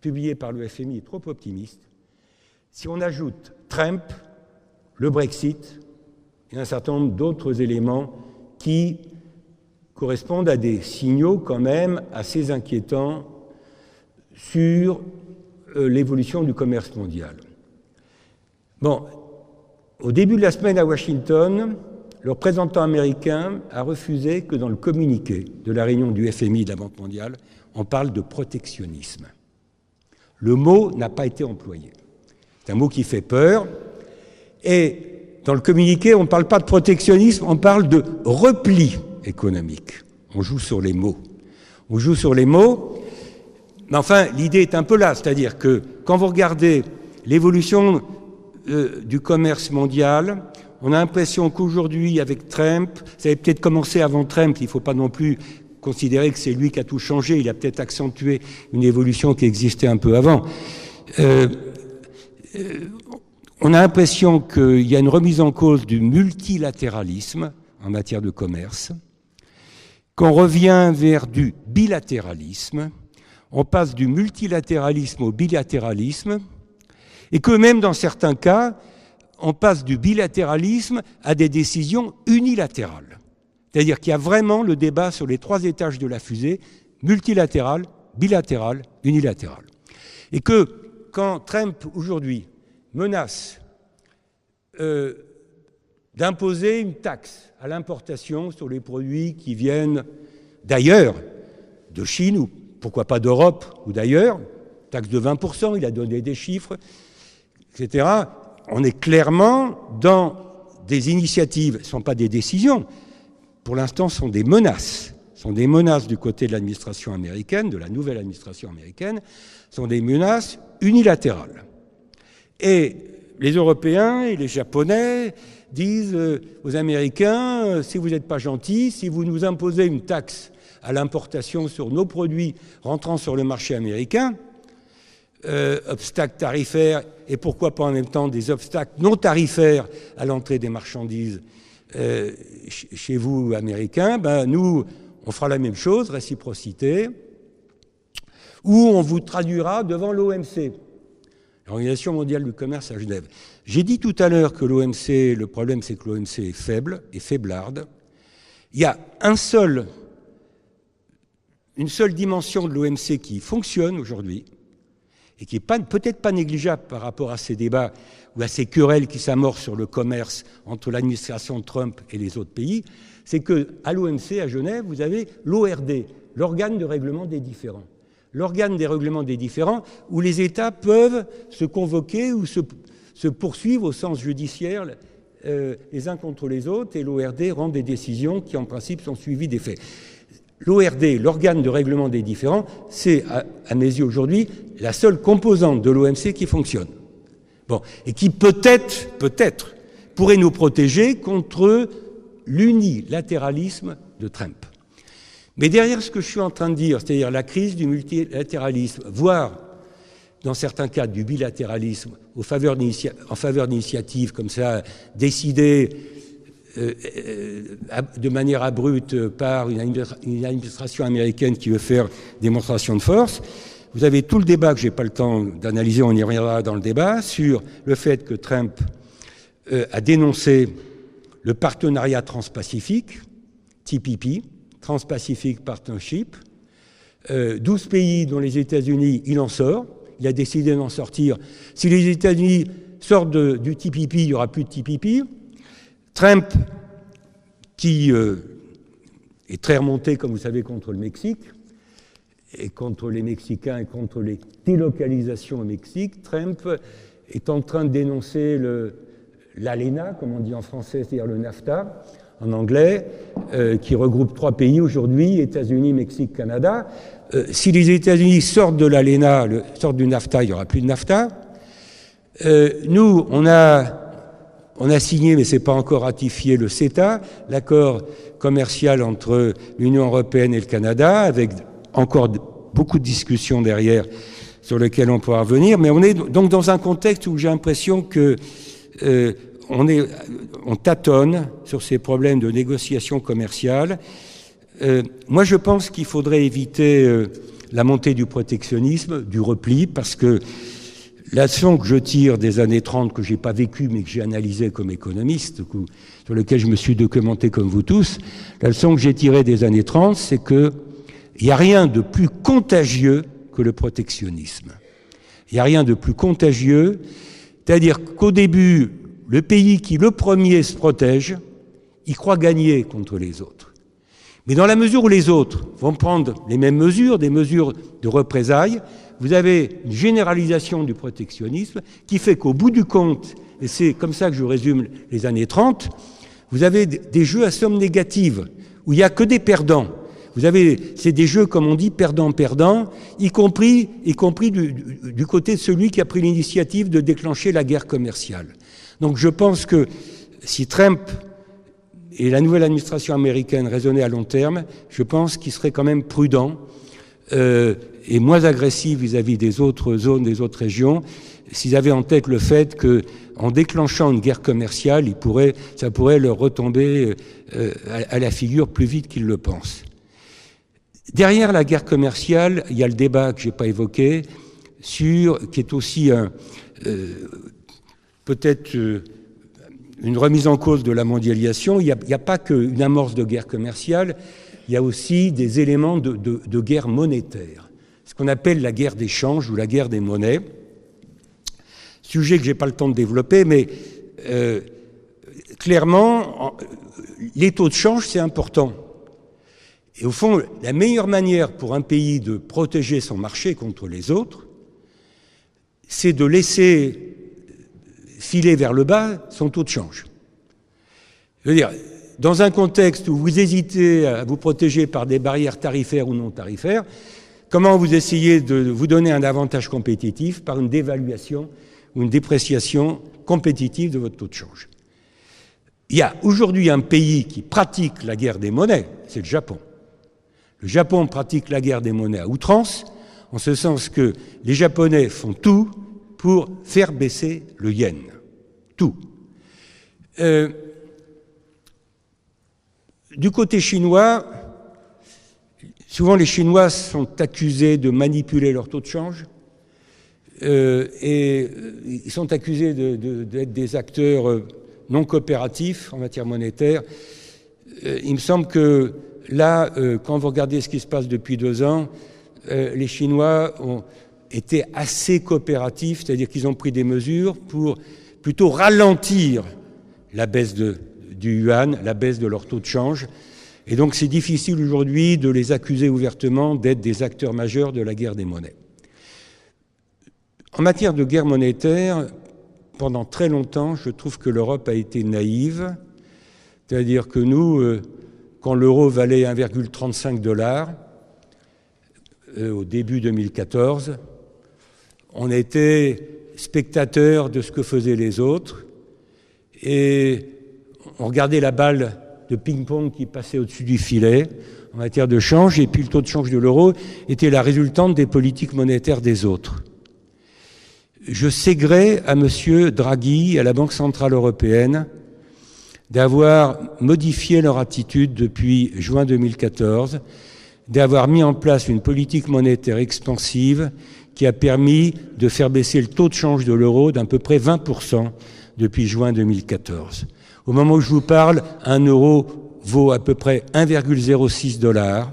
[SPEAKER 1] publiée par le FMI, est trop optimiste. Si on ajoute Trump, le Brexit et un certain nombre d'autres éléments qui correspondent à des signaux quand même assez inquiétants sur l'évolution du commerce mondial. Bon, au début de la semaine à Washington, le représentant américain a refusé que dans le communiqué de la réunion du FMI et de la Banque mondiale, on parle de protectionnisme. Le mot n'a pas été employé. C'est un mot qui fait peur. Et dans le communiqué, on ne parle pas de protectionnisme, on parle de repli économique. On joue sur les mots. On joue sur les mots. Mais enfin, l'idée est un peu là. C'est-à-dire que quand vous regardez l'évolution du commerce mondial, on a l'impression qu'aujourd'hui, avec Trump, ça avait peut-être commencé avant Trump, il ne faut pas non plus considérer que c'est lui qui a tout changé, il a peut-être accentué une évolution qui existait un peu avant. On a l'impression qu'il y a une remise en cause du multilatéralisme en matière de commerce, qu'on revient vers du bilatéralisme, on passe du multilatéralisme au bilatéralisme, et que même dans certains cas, on passe du bilatéralisme à des décisions unilatérales. C'est-à-dire qu'il y a vraiment le débat sur les trois étages de la fusée, multilatéral, bilatéral, unilatéral. Et que quand Trump, aujourd'hui, menace d'imposer une taxe à l'importation sur les produits qui viennent d'ailleurs, de Chine ou pourquoi pas d'Europe ou d'ailleurs, taxe de 20%, il a donné des chiffres, etc. On est clairement dans des initiatives, ce ne sont pas des décisions, pour l'instant ce sont des menaces. Ce sont des menaces du côté de l'administration américaine, de la nouvelle administration américaine, ce sont des menaces unilatérales. Et les Européens et les Japonais disent aux Américains, si vous n'êtes pas gentils, si vous nous imposez une taxe à l'importation sur nos produits rentrant sur le marché américain, obstacles tarifaires et pourquoi pas en même temps des obstacles non tarifaires à l'entrée des marchandises chez vous, Américains, ben nous, on fera la même chose, réciprocité, ou on vous traduira devant l'OMC, l'Organisation mondiale du commerce à Genève. J'ai dit tout à l'heure que l'OMC, le problème c'est que l'OMC est faible et faiblarde. Il y a une seule dimension de l'OMC qui fonctionne aujourd'hui, et qui n'est peut-être pas négligeable par rapport à ces débats ou à ces querelles qui s'amorcent sur le commerce entre l'administration Trump et les autres pays, c'est qu'à l'OMC, à Genève, vous avez l'ORD, l'organe de règlement des différends. L'organe des règlements des différends où les États peuvent se convoquer ou se poursuivre au sens judiciaire les uns contre les autres, et l'ORD rend des décisions qui, en principe, sont suivies des faits. L'ORD, l'organe de règlement des différends, c'est, à mes yeux aujourd'hui, la seule composante de l'OMC qui fonctionne. Bon, et qui peut-être, pourrait nous protéger contre l'unilatéralisme de Trump. Mais derrière ce que je suis en train de dire, c'est-à-dire la crise du multilatéralisme, voire, dans certains cas, du bilatéralisme, en faveur d'initiatives comme ça, décidées de manière abrupte par une administration américaine qui veut faire démonstration de force, vous avez tout le débat que je n'ai pas le temps d'analyser, on y reviendra dans le débat, sur le fait que Trump a dénoncé le partenariat transpacifique, TPP, Trans-Pacific Partnership, 12 pays dont les États-Unis, il en sort, il a décidé d'en sortir. Si les États-Unis sortent du TPP, il n'y aura plus de TPP. Trump, qui est très remonté, comme vous savez, contre le Mexique, et contre les Mexicains et contre les délocalisations au Mexique, Trump est en train de dénoncer l'ALENA, comme on dit en français, c'est-à-dire le NAFTA, en anglais, qui regroupe 3 pays aujourd'hui, États-Unis, Mexique, Canada. Si les États-Unis sortent de l'ALENA, sortent du NAFTA, il n'y aura plus de NAFTA. Nous, on a signé, mais ce n'est pas encore ratifié, le CETA, l'accord commercial entre l'Union européenne et le Canada, avec encore beaucoup de discussions derrière sur lesquelles on pourra revenir. Mais on est donc dans un contexte où j'ai l'impression que on tâtonne sur ces problèmes de négociation commerciale. Moi, je pense qu'il faudrait éviter la montée du protectionnisme, du repli, parce que la leçon que je tire des années 30, que je n'ai pas vécue, mais que j'ai analysée comme économiste, sur lequel je me suis documenté comme vous tous, la leçon que j'ai tirée des années 30, c'est qu'il n'y a rien de plus contagieux que le protectionnisme. Il n'y a rien de plus contagieux, c'est-à-dire qu'au début, le pays qui le premier se protège, il croit gagner contre les autres. Mais dans la mesure où les autres vont prendre les mêmes mesures, des mesures de représailles, vous avez une généralisation du protectionnisme qui fait qu'au bout du compte, et c'est comme ça que je résume les années 30, vous avez des jeux à somme négative, où il n'y a que des perdants. C'est des jeux, comme on dit, perdant-perdant, y compris du côté de celui qui a pris l'initiative de déclencher la guerre commerciale. Donc je pense que si Trump et la nouvelle administration américaine raisonnaient à long terme, je pense qu'ils seraient quand même prudents et moins agressifs vis-à-vis des autres zones, des autres régions, s'ils avaient en tête le fait qu'en déclenchant une guerre commerciale, ça pourrait leur retomber à la figure plus vite qu'ils le pensent. Derrière la guerre commerciale, il y a le débat que je n'ai pas évoqué, qui est aussi peut-être une remise en cause de la mondialisation. Il n'y a pas qu'une amorce de guerre commerciale, il y a aussi des éléments de guerre monétaire, ce qu'on appelle la guerre d'échange ou la guerre des monnaies. Sujet que je n'ai pas le temps de développer, mais clairement, les taux de change, c'est important. Et au fond, la meilleure manière pour un pays de protéger son marché contre les autres, c'est de laisser filer vers le bas son taux de change. Je veux dire, dans un contexte où vous hésitez à vous protéger par des barrières tarifaires ou non tarifaires, comment vous essayez de vous donner un avantage compétitif par une dévaluation ou une dépréciation compétitive de votre taux de change? Il y a aujourd'hui un pays qui pratique la guerre des monnaies, c'est le Japon. Le Japon pratique la guerre des monnaies à outrance, en ce sens que les Japonais font tout pour faire baisser le yen. Tout. Du côté chinois, souvent les Chinois sont accusés de manipuler leur taux de change et ils sont accusés d'être des acteurs non coopératifs en matière monétaire. Il me semble que là, quand vous regardez ce qui se passe depuis 2 ans, les Chinois ont été assez coopératifs, c'est-à-dire qu'ils ont pris des mesures pour plutôt ralentir la baisse du yuan, la baisse de leur taux de change. Et donc c'est difficile aujourd'hui de les accuser ouvertement d'être des acteurs majeurs de la guerre des monnaies. En matière de guerre monétaire, pendant très longtemps, je trouve que l'Europe a été naïve, c'est-à-dire que nous, quand l'euro valait 1,35 $, au début 2014, on était spectateurs de ce que faisaient les autres et on regardait la balle de ping-pong qui passait au-dessus du filet en matière de change, et puis le taux de change de l'euro était la résultante des politiques monétaires des autres. Je ségrais à M. Draghi, à la Banque centrale européenne, d'avoir modifié leur attitude depuis juin 2014, d'avoir mis en place une politique monétaire expansive qui a permis de faire baisser le taux de change de l'euro d'à peu près 20% depuis juin 2014. Au moment où je vous parle, un euro vaut à peu près 1,06 $.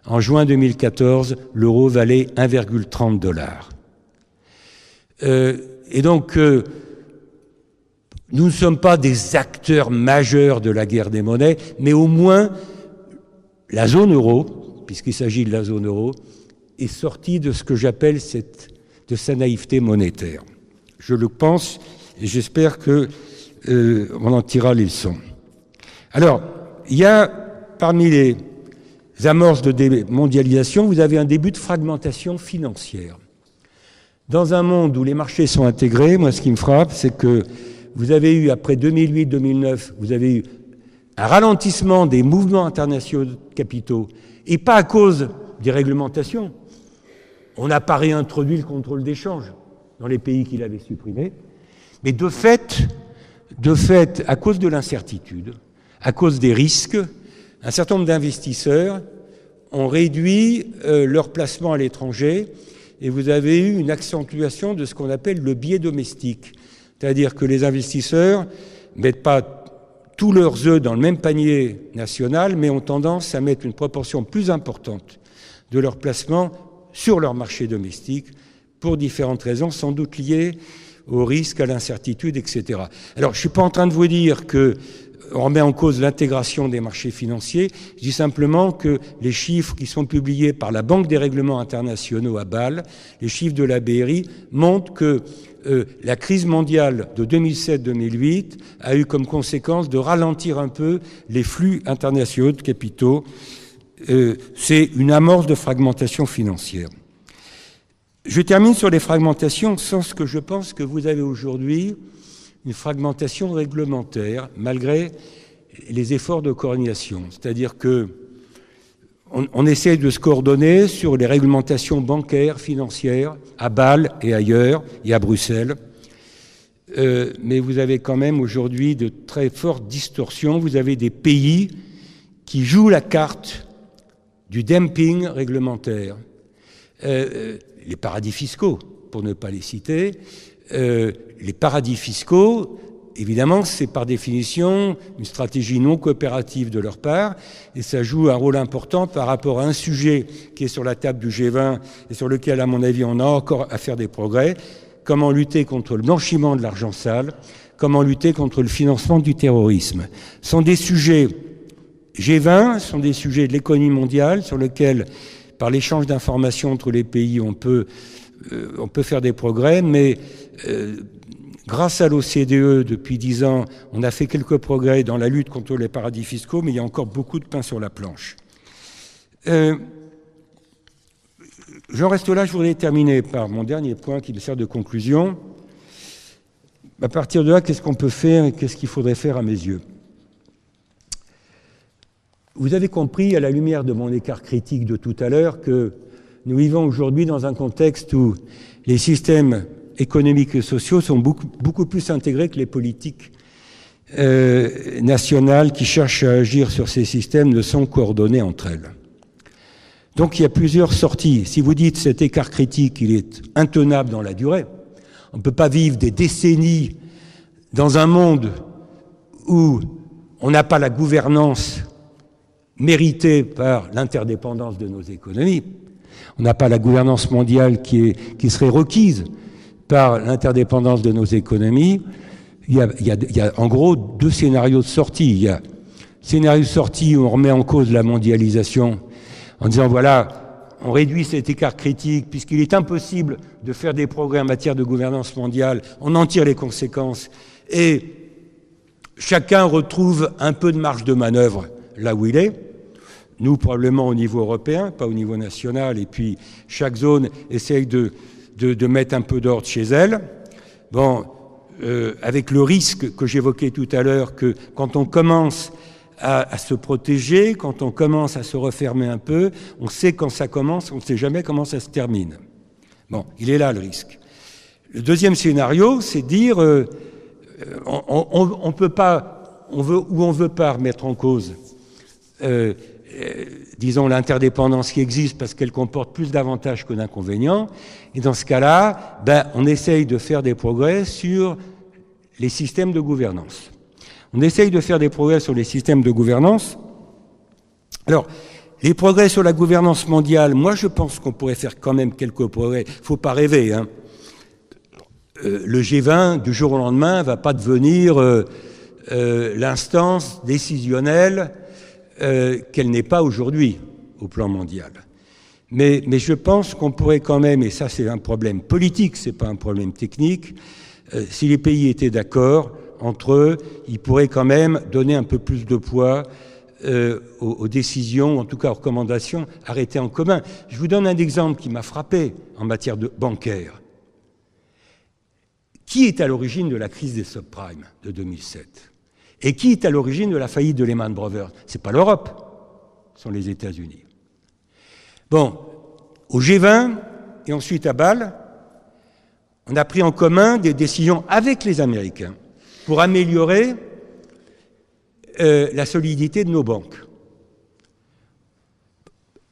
[SPEAKER 1] En juin 2014, l'euro valait 1,30 $. Et donc, nous ne sommes pas des acteurs majeurs de la guerre des monnaies, mais au moins la zone euro, puisqu'il s'agit de la zone euro, est sortie de ce que j'appelle de sa naïveté monétaire. Je le pense et j'espère qu'on en tirera les leçons. Alors, il y a parmi les amorces de démondialisation, vous avez un début de fragmentation financière. Dans un monde où les marchés sont intégrés, moi ce qui me frappe, c'est que vous avez eu, après 2008-2009, vous avez eu un ralentissement des mouvements internationaux de capitaux, et pas à cause des réglementations. On n'a pas réintroduit le contrôle d'échange dans les pays qui l'avaient supprimé, mais de fait, à cause de l'incertitude, à cause des risques, un certain nombre d'investisseurs ont réduit leur placement à l'étranger, et vous avez eu une accentuation de ce qu'on appelle le biais domestique. C'est-à-dire que les investisseurs ne mettent pas tous leurs œufs dans le même panier national, mais ont tendance à mettre une proportion plus importante de leur placement sur leur marché domestique pour différentes raisons, sans doute liées au risque, à l'incertitude, etc. Alors, je ne suis pas en train de vous dire qu'on remet en cause l'intégration des marchés financiers. Je dis simplement que les chiffres qui sont publiés par la Banque des règlements internationaux à Bâle, les chiffres de la BRI, montrent que la crise mondiale de 2007-2008 a eu comme conséquence de ralentir un peu les flux internationaux de capitaux. C'est une amorce de fragmentation financière. Je termine sur les fragmentations, sans ce que je pense que vous avez aujourd'hui une fragmentation réglementaire, malgré les efforts de coordination. C'est-à-dire que on essaie de se coordonner sur les réglementations bancaires, financières, à Bâle et ailleurs, et à Bruxelles. Mais vous avez quand même aujourd'hui de très fortes distorsions. Vous avez des pays qui jouent la carte du dumping réglementaire. Les paradis fiscaux, pour ne pas les citer. Les paradis fiscaux, évidemment, c'est par définition une stratégie non coopérative de leur part, et ça joue un rôle important par rapport à un sujet qui est sur la table du G20 et sur lequel, à mon avis, on a encore à faire des progrès. Comment lutter contre le blanchiment de l'argent sale, comment lutter contre le financement du terrorisme. Ce sont des sujets G20, ce sont des sujets de l'économie mondiale sur lesquels, par l'échange d'informations entre les pays, on peut faire des progrès, mais grâce à l'OCDE, depuis 10 ans, on a fait quelques progrès dans la lutte contre les paradis fiscaux, mais il y a encore beaucoup de pain sur la planche. J'en reste là, je voudrais terminer par mon dernier point qui me sert de conclusion. À partir de là, qu'est-ce qu'on peut faire et qu'est-ce qu'il faudrait faire à mes yeux? Vous avez compris, à la lumière de mon écart critique de tout à l'heure, que nous vivons aujourd'hui dans un contexte où les systèmes économiques et sociaux sont beaucoup plus intégrés que les politiques nationales qui cherchent à agir sur ces systèmes ne sont coordonnées entre elles. Donc il y a plusieurs sorties. Si vous dites cet écart critique, il est intenable dans la durée. On ne peut pas vivre des décennies dans un monde où on n'a pas la gouvernance méritée par l'interdépendance de nos économies. On n'a pas la gouvernance mondiale qui serait requise par l'interdépendance de nos économies. Il y a en gros deux scénarios de sortie. Il y a scénario de sortie où on remet en cause la mondialisation en disant voilà, on réduit cet écart critique puisqu'il est impossible de faire des progrès en matière de gouvernance mondiale, on en tire les conséquences et chacun retrouve un peu de marge de manœuvre là où il est. Nous, probablement au niveau européen, pas au niveau national, et puis chaque zone essaye de mettre un peu d'ordre chez elle. Bon, avec le risque que j'évoquais tout à l'heure, que quand on commence à se protéger, quand on commence à se refermer un peu, on sait quand ça commence, on ne sait jamais comment ça se termine. Bon, il est là le risque. Le deuxième scénario, c'est dire on peut pas, on veut pas remettre en cause disons, l'interdépendance qui existe parce qu'elle comporte plus d'avantages que d'inconvénients. Et dans ce cas-là, on essaye de faire des progrès sur les systèmes de gouvernance. On essaye de faire des progrès sur les systèmes de gouvernance. Alors, les progrès sur la gouvernance mondiale, moi je pense qu'on pourrait faire quand même quelques progrès. Il ne faut pas rêver, hein. Le G20, du jour au lendemain, ne va pas devenir l'instance décisionnelle qu'elle n'est pas aujourd'hui au plan mondial. Mais je pense qu'on pourrait quand même, et ça c'est un problème politique, ce n'est pas un problème technique, si les pays étaient d'accord entre eux, ils pourraient quand même donner un peu plus de poids aux décisions, en tout cas aux recommandations arrêtées en commun. Je vous donne un exemple qui m'a frappé en matière bancaire. Qui est à l'origine de la crise des subprimes de 2007 ? Et qui est à l'origine de la faillite de Lehman Brothers ? Ce n'est pas l'Europe, ce sont les États-Unis. Bon, au G20 et ensuite à Bâle, on a pris en commun des décisions avec les Américains pour améliorer la solidité de nos banques.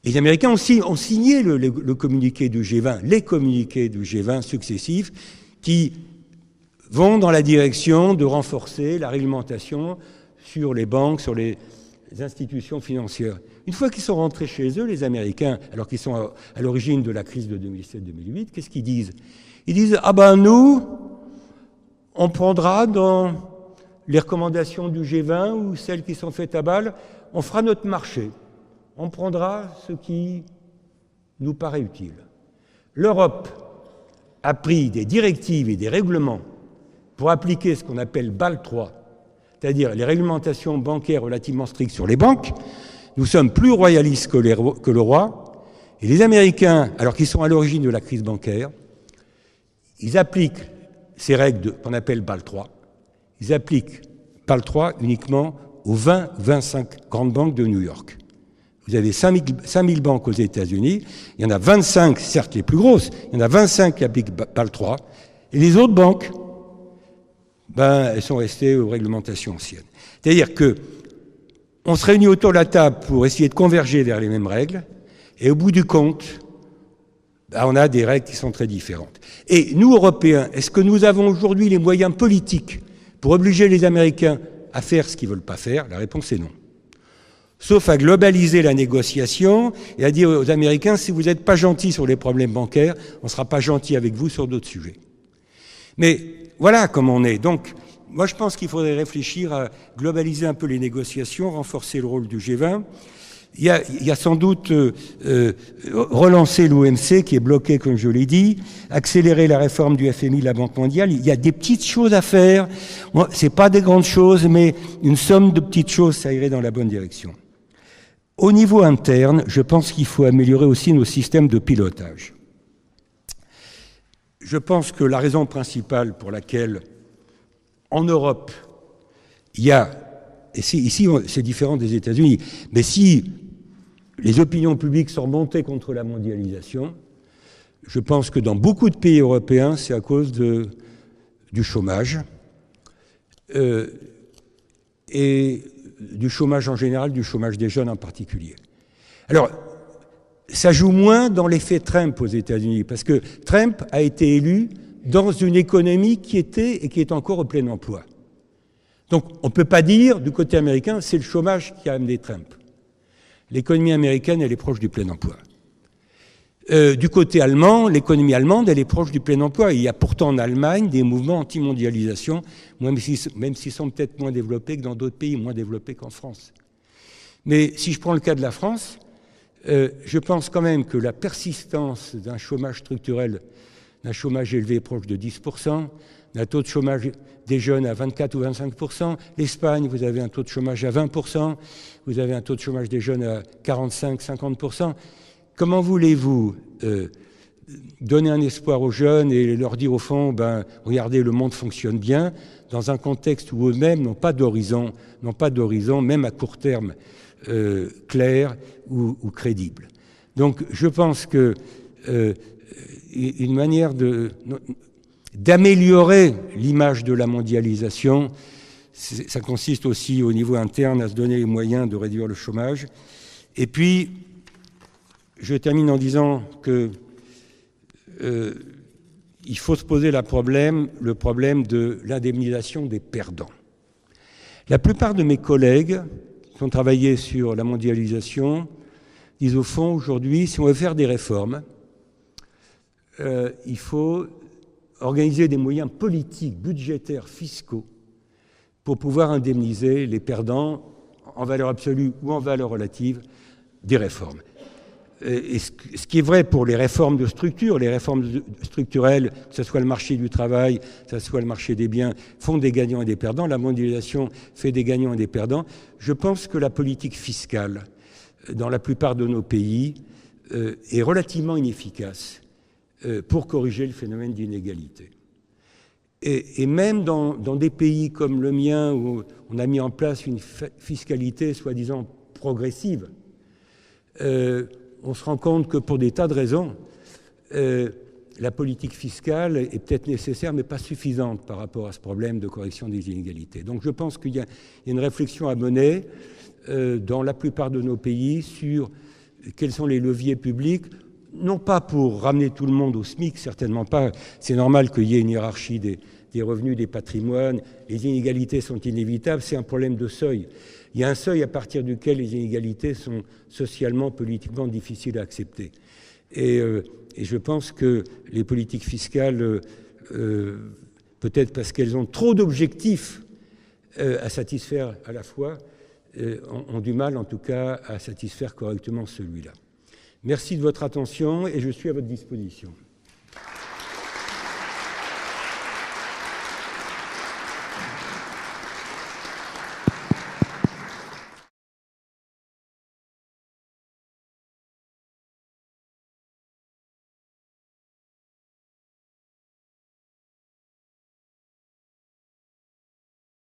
[SPEAKER 1] Les Américains ont signé le communiqué du G20, les communiqués du G20 successifs qui vont dans la direction de renforcer la réglementation sur les banques, sur les institutions financières. Une fois qu'ils sont rentrés chez eux, les Américains, alors qu'ils sont à l'origine de la crise de 2007-2008, qu'est-ce qu'ils disent ? Ils disent « Ah ben nous, on prendra dans les recommandations du G20 ou celles qui sont faites à Bâle, on fera notre marché. On prendra ce qui nous paraît utile. » L'Europe a pris des directives et des règlements pour appliquer ce qu'on appelle Bâle III, c'est-à-dire les réglementations bancaires relativement strictes sur les banques. Nous sommes plus royalistes que le roi. Et les Américains, alors qu'ils sont à l'origine de la crise bancaire, ils appliquent ces règles qu'on appelle Bâle III. Ils appliquent Bâle III uniquement aux 20-25 grandes banques de New York. Vous avez 5000 banques aux États-Unis, il y en a 25, certes les plus grosses, il y en a 25 qui appliquent Bâle III, et les autres banques, elles sont restées aux réglementations anciennes. C'est-à-dire qu'on se réunit autour de la table pour essayer de converger vers les mêmes règles, et au bout du compte, on a des règles qui sont très différentes. Et nous, Européens, est-ce que nous avons aujourd'hui les moyens politiques pour obliger les Américains à faire ce qu'ils ne veulent pas faire ? La réponse est non. Sauf à globaliser la négociation et à dire aux Américains, si vous n'êtes pas gentils sur les problèmes bancaires, on ne sera pas gentil avec vous sur d'autres sujets. Mais voilà comment on est. Donc, moi je pense qu'il faudrait réfléchir à globaliser un peu les négociations, renforcer le rôle du G20. Il y a sans doute relancer l'OMC qui est bloqué, comme je l'ai dit, accélérer la réforme du FMI, de la Banque mondiale. Il y a des petites choses à faire. Ce n'est pas des grandes choses, mais une somme de petites choses, ça irait dans la bonne direction. Au niveau interne, je pense qu'il faut améliorer aussi nos systèmes de pilotage. Je pense que la raison principale pour laquelle, en Europe, il y a, et ici c'est différent des États-Unis, mais si les opinions publiques sont montées contre la mondialisation, je pense que dans beaucoup de pays européens, c'est à cause du chômage, et du chômage en général, du chômage des jeunes en particulier. Alors, ça joue moins dans l'effet Trump aux États-Unis, parce que Trump a été élu dans une économie qui était et qui est encore au plein emploi. Donc, on ne peut pas dire, du côté américain, c'est le chômage qui a amené Trump. L'économie américaine, elle est proche du plein emploi. Du côté allemand, l'économie allemande, elle est proche du plein emploi. Il y a pourtant en Allemagne des mouvements anti-mondialisation, même s'ils sont peut-être moins développés que dans d'autres pays, moins développés qu'en France. Mais si je prends le cas de la France, je pense quand même que la persistance d'un chômage structurel, d'un chômage élevé proche de 10%, d'un taux de chômage des jeunes à 24 ou 25%, l'Espagne, vous avez un taux de chômage à 20%, vous avez un taux de chômage des jeunes à 45-50%. Comment voulez-vous donner un espoir aux jeunes et leur dire au fond, regardez, le monde fonctionne bien, dans un contexte où eux-mêmes n'ont pas d'horizon, même à court terme, clair ou crédible. Donc je pense que une manière d'améliorer l'image de la mondialisation, ça consiste aussi au niveau interne à se donner les moyens de réduire le chômage Et puis, je termine en disant que il faut se poser le problème de l'indemnisation des perdants. La plupart de mes collègues qui ont travaillé sur la mondialisation disent au fond, aujourd'hui, si on veut faire des réformes, il faut organiser des moyens politiques, budgétaires, fiscaux, pour pouvoir indemniser les perdants en valeur absolue ou en valeur relative des réformes. Et ce qui est vrai pour les réformes de structure, les réformes structurelles, que ce soit le marché du travail, que ce soit le marché des biens, font des gagnants et des perdants. La mondialisation fait des gagnants et des perdants. Je pense que la politique fiscale, dans la plupart de nos pays, est relativement inefficace pour corriger le phénomène d'inégalité. Et même dans des pays comme le mien, où on a mis en place une fiscalité soi-disant progressive, on se rend compte que pour des tas de raisons, la politique fiscale est peut-être nécessaire, mais pas suffisante par rapport à ce problème de correction des inégalités. Donc je pense qu'il y a une réflexion à mener dans la plupart de nos pays sur quels sont les leviers publics, non pas pour ramener tout le monde au SMIC, certainement pas. C'est normal qu'il y ait une hiérarchie des revenus, des patrimoines. Les inégalités sont inévitables, c'est un problème de seuil. Il y a un seuil à partir duquel les inégalités sont socialement, politiquement difficiles à accepter. Et je pense que les politiques fiscales, peut-être parce qu'elles ont trop d'objectifs à satisfaire à la fois, ont du mal en tout cas à satisfaire correctement celui-là. Merci de votre attention et je suis à votre disposition.